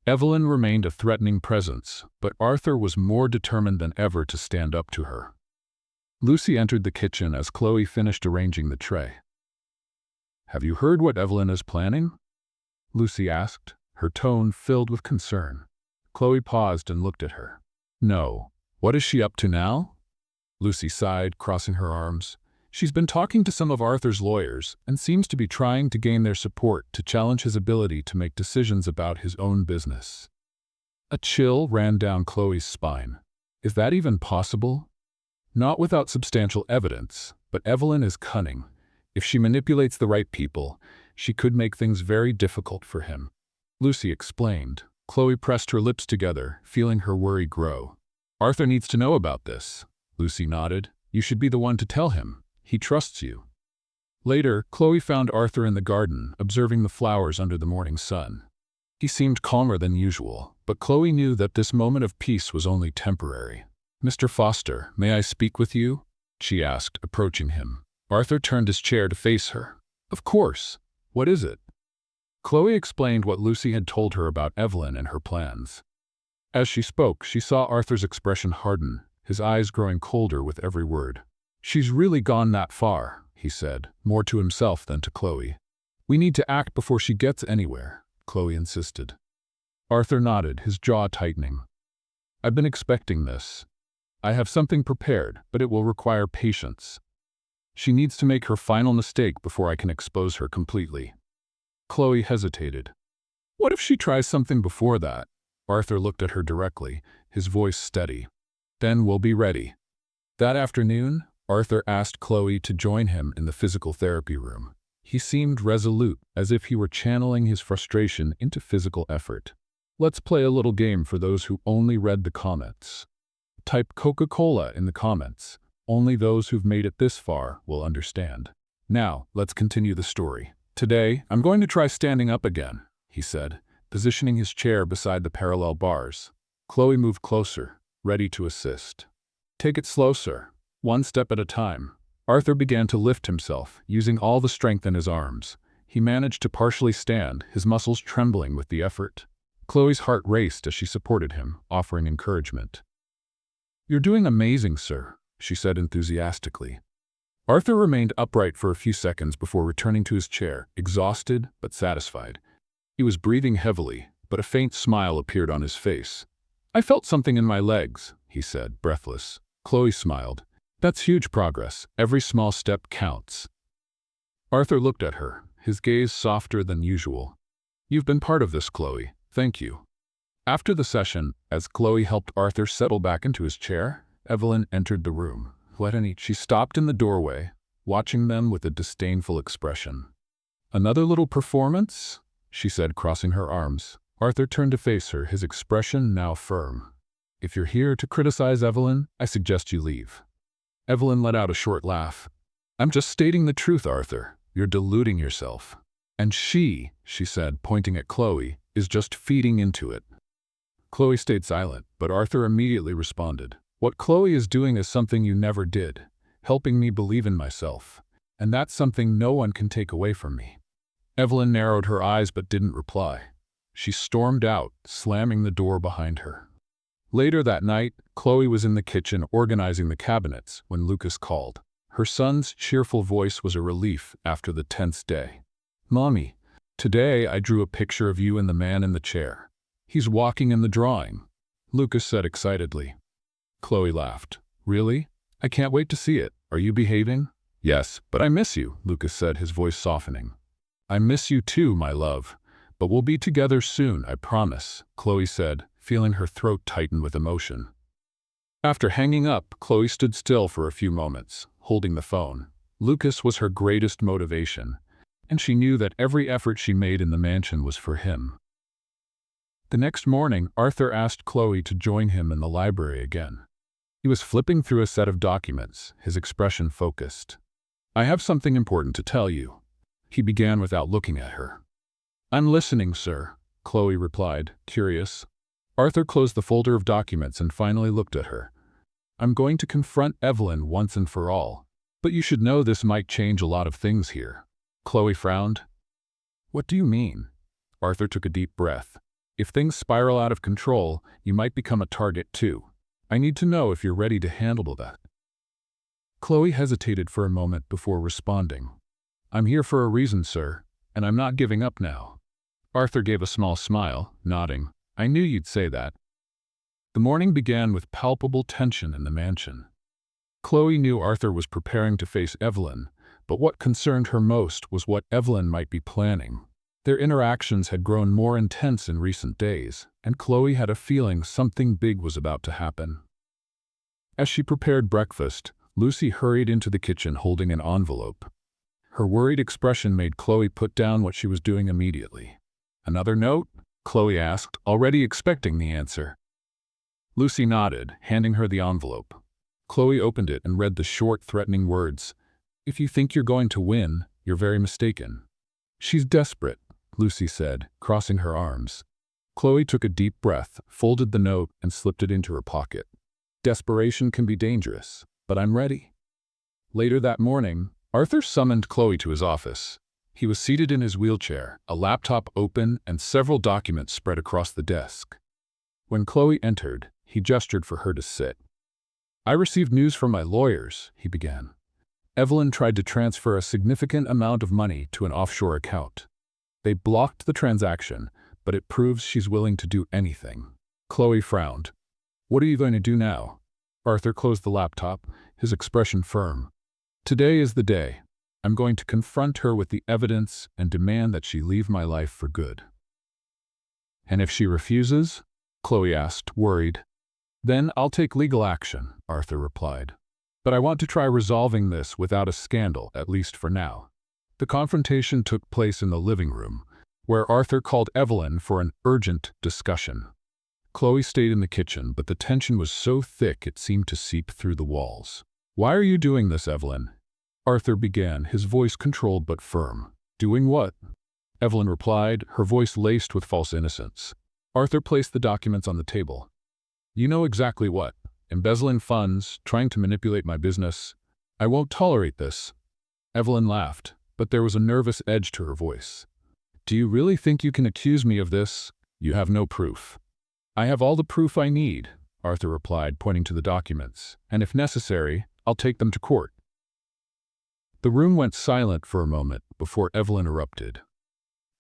Evelyn remained a threatening presence, but Arthur was more determined than ever to stand up to her. Lucy entered the kitchen as Chloe finished arranging the tray. "Have you heard what Evelyn is planning?" Lucy asked, her tone filled with concern. Chloe paused and looked at her. "No. What is she up to now?" Lucy sighed, crossing her arms. "She's been talking to some of Arthur's lawyers and seems to be trying to gain their support to challenge his ability to make decisions about his own business." A chill ran down Chloe's spine. Is that even possible? Not without substantial evidence, but Evelyn is cunning. If she manipulates the right people, she could make things very difficult for him. Lucy explained. Chloe pressed her lips together, feeling her worry grow. "Arthur needs to know about this." Lucy nodded. "You should be the one to tell him. He trusts you." Later, Chloe found Arthur in the garden, observing the flowers under the morning sun. He seemed calmer than usual, but Chloe knew that this moment of peace was only temporary. "Mr. Foster, may I speak with you?" she asked, approaching him. Arthur turned his chair to face her. "Of course. What is it?" Chloe explained what Lucy had told her about Evelyn and her plans. As she spoke, she saw Arthur's expression harden, his eyes growing colder with every word. "She's really gone that far," he said, more to himself than to Chloe. "We need to act before she gets anywhere," Chloe insisted. Arthur nodded, his jaw tightening. "I've been expecting this. I have something prepared, but it will require patience. She needs to make her final mistake before I can expose her completely." Chloe hesitated. "What if she tries something before that?" Arthur looked at her directly, his voice steady. "Then we'll be ready." That afternoon, Arthur asked Chloe to join him in the physical therapy room. He seemed resolute, as if he were channeling his frustration into physical effort. "Let's play a little game for those who only read the comments. Type Coca-Cola in the comments. Only those who've made it this far will understand. Now, let's continue the story. Today, I'm going to try standing up again," he said, positioning his chair beside the parallel bars. Chloe moved closer, ready to assist. "Take it slow, sir. One step at a time." Arthur began to lift himself, using all the strength in his arms. He managed to partially stand, his muscles trembling with the effort. Chloe's heart raced as she supported him, offering encouragement. "You're doing amazing, sir," she said enthusiastically. Arthur remained upright for a few seconds before returning to his chair, exhausted but satisfied. He was breathing heavily, but a faint smile appeared on his face. "I felt something in my legs," he said, breathless. Chloe smiled. "That's huge progress. Every small step counts." Arthur looked at her, his gaze softer than usual. "You've been part of this, Chloe. Thank you." After the session, as Chloe helped Arthur settle back into his chair, Evelyn entered the room. She stopped in the doorway, watching them with a disdainful expression. "Another little performance?" she said, crossing her arms. Arthur turned to face her, his expression now firm. "If you're here to criticize Evelyn, I suggest you leave." Evelyn let out a short laugh. "I'm just stating the truth, Arthur. You're deluding yourself. And she said, pointing at Chloe, is just feeding into it." Chloe stayed silent, but Arthur immediately responded. "What Chloe is doing is something you never did, helping me believe in myself. And that's something no one can take away from me." Evelyn narrowed her eyes but didn't reply. She stormed out, slamming the door behind her. Later that night, Chloe was in the kitchen organizing the cabinets when Lucas called. Her son's cheerful voice was a relief after the tense day. "Mommy, today I drew a picture of you and the man in the chair. He's walking in the drawing," Lucas said excitedly. Chloe laughed. "Really? I can't wait to see it. Are you behaving?" "Yes, but I miss you," Lucas said, his voice softening. "I miss you too, my love. But we'll be together soon, I promise," Chloe said, feeling her throat tighten with emotion. After hanging up, Chloe stood still for a few moments, holding the phone. Lucas was her greatest motivation, and she knew that every effort she made in the mansion was for him. The next morning, Arthur asked Chloe to join him in the library again. He was flipping through a set of documents, his expression focused. "I have something important to tell you," he began without looking at her. "I'm listening, sir," Chloe replied, curious. Arthur closed the folder of documents and finally looked at her. "I'm going to confront Evelyn once and for all, but you should know this might change a lot of things here." Chloe frowned. "What do you mean?" Arthur took a deep breath. "If things spiral out of control, you might become a target too. I need to know if you're ready to handle that." Chloe hesitated for a moment before responding. "I'm here for a reason, sir, and I'm not giving up now." Arthur gave a small smile, nodding. "I knew you'd say that." The morning began with palpable tension in the mansion. Chloe knew Arthur was preparing to face Evelyn, but what concerned her most was what Evelyn might be planning. Their interactions had grown more intense in recent days, and Chloe had a feeling something big was about to happen. As she prepared breakfast, Lucy hurried into the kitchen holding an envelope. Her worried expression made Chloe put down what she was doing immediately. "Another note?" Chloe asked, already expecting the answer. Lucy nodded, handing her the envelope. Chloe opened it and read the short, threatening words. "If you think you're going to win, you're very mistaken." "She's desperate," Lucy said, crossing her arms. Chloe took a deep breath, folded the note, and slipped it into her pocket. "Desperation can be dangerous, but I'm ready." Later that morning, Arthur summoned Chloe to his office. He was seated in his wheelchair, a laptop open and several documents spread across the desk. When Chloe entered, he gestured for her to sit. "I received news from my lawyers," he began. "Evelyn tried to transfer a significant amount of money to an offshore account. They blocked the transaction, but it proves she's willing to do anything." Chloe frowned. "What are you going to do now?" Arthur closed the laptop, his expression firm. "Today is the day. I'm going to confront her with the evidence and demand that she leave my life for good." "And if she refuses?" Chloe asked, worried. "Then I'll take legal action," Arthur replied. "But I want to try resolving this without a scandal, at least for now." The confrontation took place in the living room, where Arthur called Evelyn for an urgent discussion. Chloe stayed in the kitchen, but the tension was so thick it seemed to seep through the walls. "Why are you doing this, Evelyn?" Arthur began, his voice controlled but firm. "Doing what?" Evelyn replied, her voice laced with false innocence. Arthur placed the documents on the table. "You know exactly what. Embezzling funds, trying to manipulate my business. I won't tolerate this. Evelyn laughed, but there was a nervous edge to her voice. Do you really think you can accuse me of this? You have no proof. I have all the proof I need, Arthur replied, pointing to the documents, and if necessary, I'll take them to court. The room went silent for a moment before Evelyn erupted.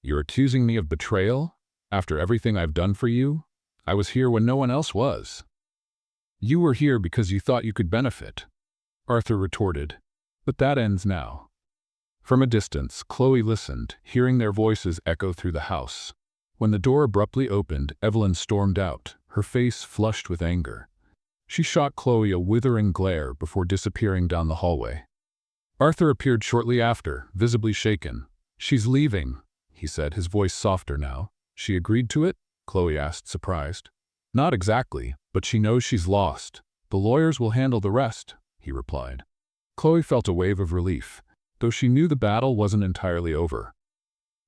You're accusing me of betrayal? After everything I've done for you? I was here when no one else was. You were here because you thought you could benefit, Arthur retorted. But that ends now. From a distance, Chloe listened, hearing their voices echo through the house. When the door abruptly opened, Evelyn stormed out, her face flushed with anger. She shot Chloe a withering glare before disappearing down the hallway. Arthur appeared shortly after, visibly shaken. She's leaving, he said, his voice softer now. She agreed to it? Chloe asked, surprised. Not exactly, but she knows she's lost. The lawyers will handle the rest, he replied. Chloe felt a wave of relief, though she knew the battle wasn't entirely over.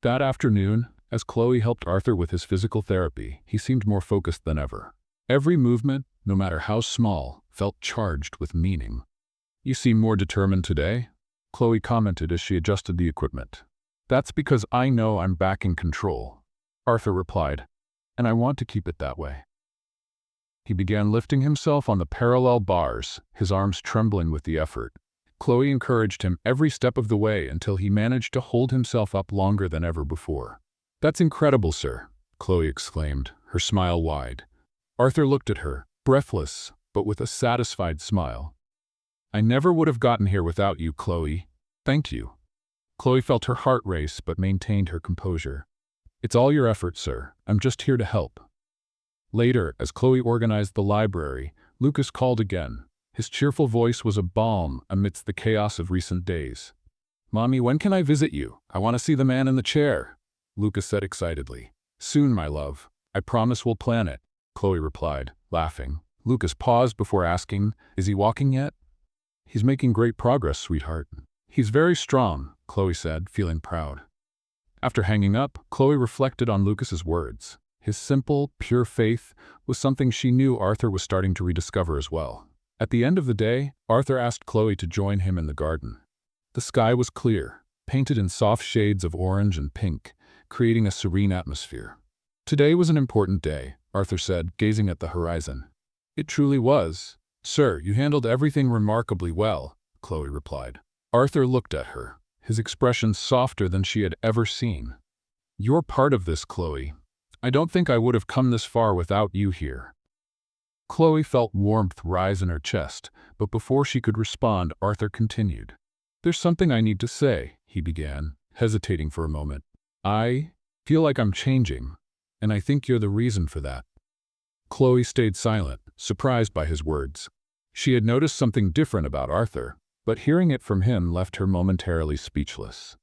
That afternoon, as Chloe helped Arthur with his physical therapy, he seemed more focused than ever. Every movement, no matter how small, felt charged with meaning. You seem more determined today, Chloe commented as she adjusted the equipment. That's because I know I'm back in control, Arthur replied, and I want to keep it that way. He began lifting himself on the parallel bars, his arms trembling with the effort. Chloe encouraged him every step of the way until he managed to hold himself up longer than ever before. That's incredible, sir, Chloe exclaimed, her smile wide. Arthur looked at her, breathless, but with a satisfied smile. I never would have gotten here without you, Chloe. Thank you. Chloe felt her heart race but maintained her composure. It's all your effort, sir. I'm just here to help. Later, as Chloe organized the library, Lucas called again. His cheerful voice was a balm amidst the chaos of recent days. Mommy, when can I visit you? I want to see the man in the chair, Lucas said excitedly. Soon, my love. I promise we'll plan it, Chloe replied, laughing. Lucas paused before asking, is he walking yet? He's making great progress, sweetheart. He's very strong, Chloe said, feeling proud. After hanging up, Chloe reflected on Lucas's words. His simple, pure faith was something she knew Arthur was starting to rediscover as well. At the end of the day, Arthur asked Chloe to join him in the garden. The sky was clear, painted in soft shades of orange and pink, creating a serene atmosphere. Today was an important day, Arthur said, gazing at the horizon. It truly was. Sir, you handled everything remarkably well, Chloe replied. Arthur looked at her, his expression softer than she had ever seen. You're part of this, Chloe. I don't think I would have come this far without you here. Chloe felt warmth rise in her chest, but before she could respond, Arthur continued. There's something I need to say, he began, hesitating for a moment. I feel like I'm changing, and I think you're the reason for that. Chloe stayed silent, surprised by his words. She had noticed something different about Arthur, but hearing it from him left her momentarily speechless.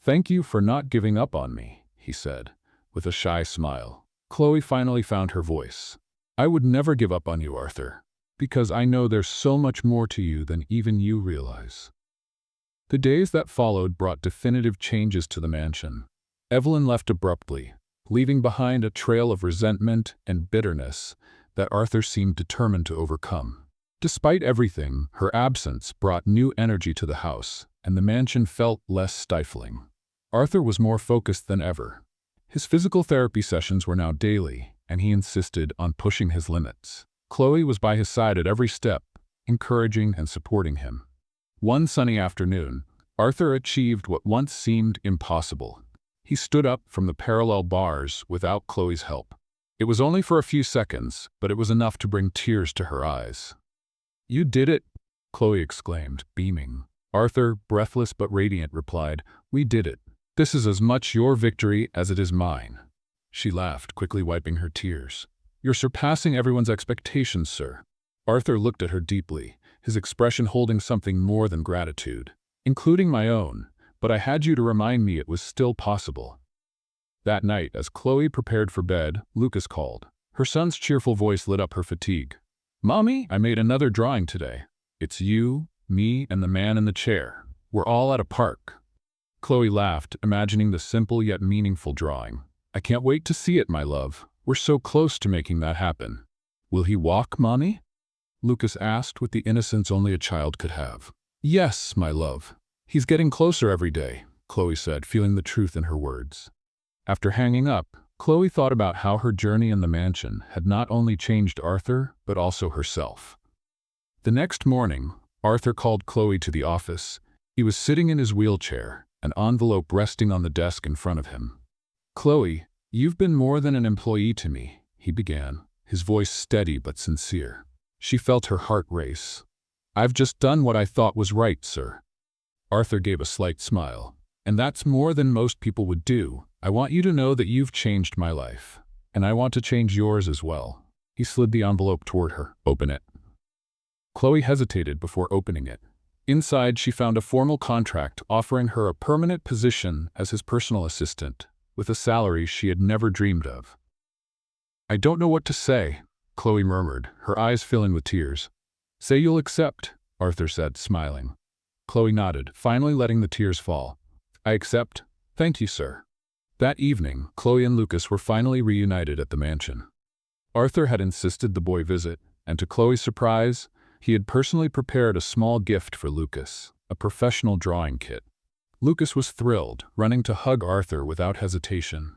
Thank you for not giving up on me, he said, with a shy smile. Chloe finally found her voice. I would never give up on you, Arthur, because I know there's so much more to you than even you realize. The days that followed brought definitive changes to the mansion. Evelyn left abruptly, leaving behind a trail of resentment and bitterness that Arthur seemed determined to overcome. Despite everything, her absence brought new energy to the house, and the mansion felt less stifling. Arthur was more focused than ever. His physical therapy sessions were now daily, and he insisted on pushing his limits. Chloe was by his side at every step, encouraging and supporting him. One sunny afternoon, Arthur achieved what once seemed impossible. He stood up from the parallel bars without Chloe's help. It was only for a few seconds, but it was enough to bring tears to her eyes. You did it, Chloe exclaimed, beaming. Arthur, breathless but radiant, replied, We did it. This is as much your victory as it is mine. She laughed, quickly wiping her tears. You're surpassing everyone's expectations, sir. Arthur looked at her deeply, his expression holding something more than gratitude, including my own, but I had you to remind me it was still possible. That night, as Chloe prepared for bed, Lucas called. Her son's cheerful voice lit up her fatigue. Mommy, I made another drawing today. It's you, me, and the man in the chair. We're all at a park. Chloe laughed, imagining the simple yet meaningful drawing. I can't wait to see it, my love. We're so close to making that happen. Will he walk, Mommy? Lucas asked with the innocence only a child could have. Yes, my love. He's getting closer every day, Chloe said, feeling the truth in her words. After hanging up, Chloe thought about how her journey in the mansion had not only changed Arthur, but also herself. The next morning, Arthur called Chloe to the office. He was sitting in his wheelchair, an envelope resting on the desk in front of him. Chloe, you've been more than an employee to me, he began, his voice steady but sincere. She felt her heart race. I've just done what I thought was right, sir. Arthur gave a slight smile. And that's more than most people would do. I want you to know that you've changed my life. And I want to change yours as well. He slid the envelope toward her. Open it. Chloe hesitated before opening it. Inside, she found a formal contract offering her a permanent position as his personal assistant, with a salary she had never dreamed of. I don't know what to say, Chloe murmured, her eyes filling with tears. Say you'll accept, Arthur said, smiling. Chloe nodded, finally letting the tears fall. I accept. Thank you, sir. That evening, Chloe and Lucas were finally reunited at the mansion. Arthur had insisted the boy visit, and to Chloe's surprise, he had personally prepared a small gift for Lucas, a professional drawing kit. Lucas was thrilled, running to hug Arthur without hesitation.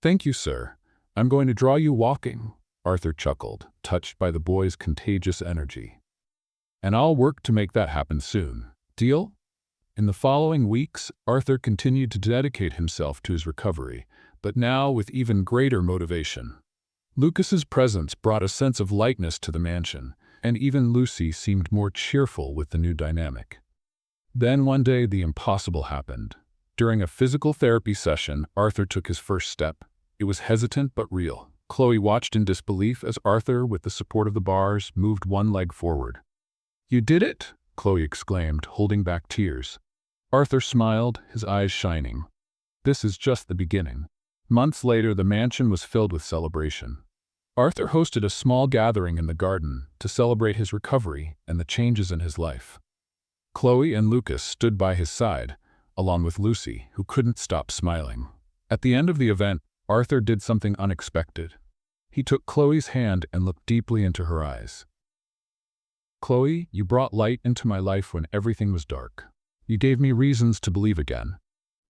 Thank you, sir. I'm going to draw you walking, Arthur chuckled, touched by the boy's contagious energy. And I'll work to make that happen soon. Deal? In the following weeks, Arthur continued to dedicate himself to his recovery, but now with even greater motivation. Lucas's presence brought a sense of lightness to the mansion, and even Lucy seemed more cheerful with the new dynamic. Then one day the impossible happened. During a physical therapy session, Arthur took his first step. It was hesitant but real. Chloe watched in disbelief as Arthur, with the support of the bars, moved one leg forward. You did it, Chloe exclaimed, holding back tears. Arthur smiled, his eyes shining. This is just the beginning. Months later, the mansion was filled with celebration. Arthur hosted a small gathering in the garden to celebrate his recovery and the changes in his life. Chloe and Lucas stood by his side, along with Lucy, who couldn't stop smiling. At the end of the event, Arthur did something unexpected. He took Chloe's hand and looked deeply into her eyes. Chloe, you brought light into my life when everything was dark. You gave me reasons to believe again.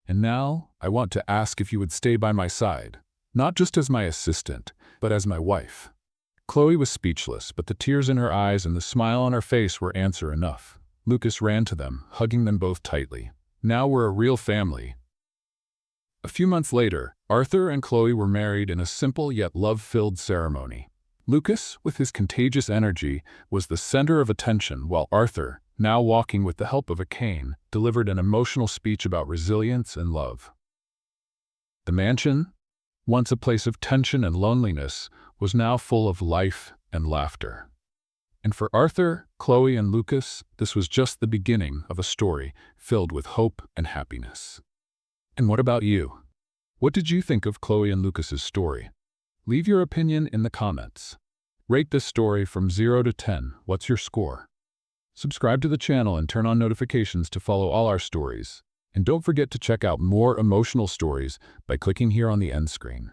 And now, I want to ask if you would stay by my side, not just as my assistant, but as my wife. Chloe was speechless, but the tears in her eyes and the smile on her face were answer enough. Lucas ran to them, hugging them both tightly. Now we're a real family. A few months later, Arthur and Chloe were married in a simple yet love-filled ceremony. Lucas, with his contagious energy, was the center of attention, while Arthur, now walking with the help of a cane, delivered an emotional speech about resilience and love. The mansion, once a place of tension and loneliness, was now full of life and laughter. And for Arthur, Chloe, and Lucas, this was just the beginning of a story filled with hope and happiness. And what about you? What did you think of Chloe and Lucas's story? Leave your opinion in the comments. Rate this story from 0 to 10. What's your score? Subscribe to the channel and turn on notifications to follow all our stories. And don't forget to check out more emotional stories by clicking here on the end screen.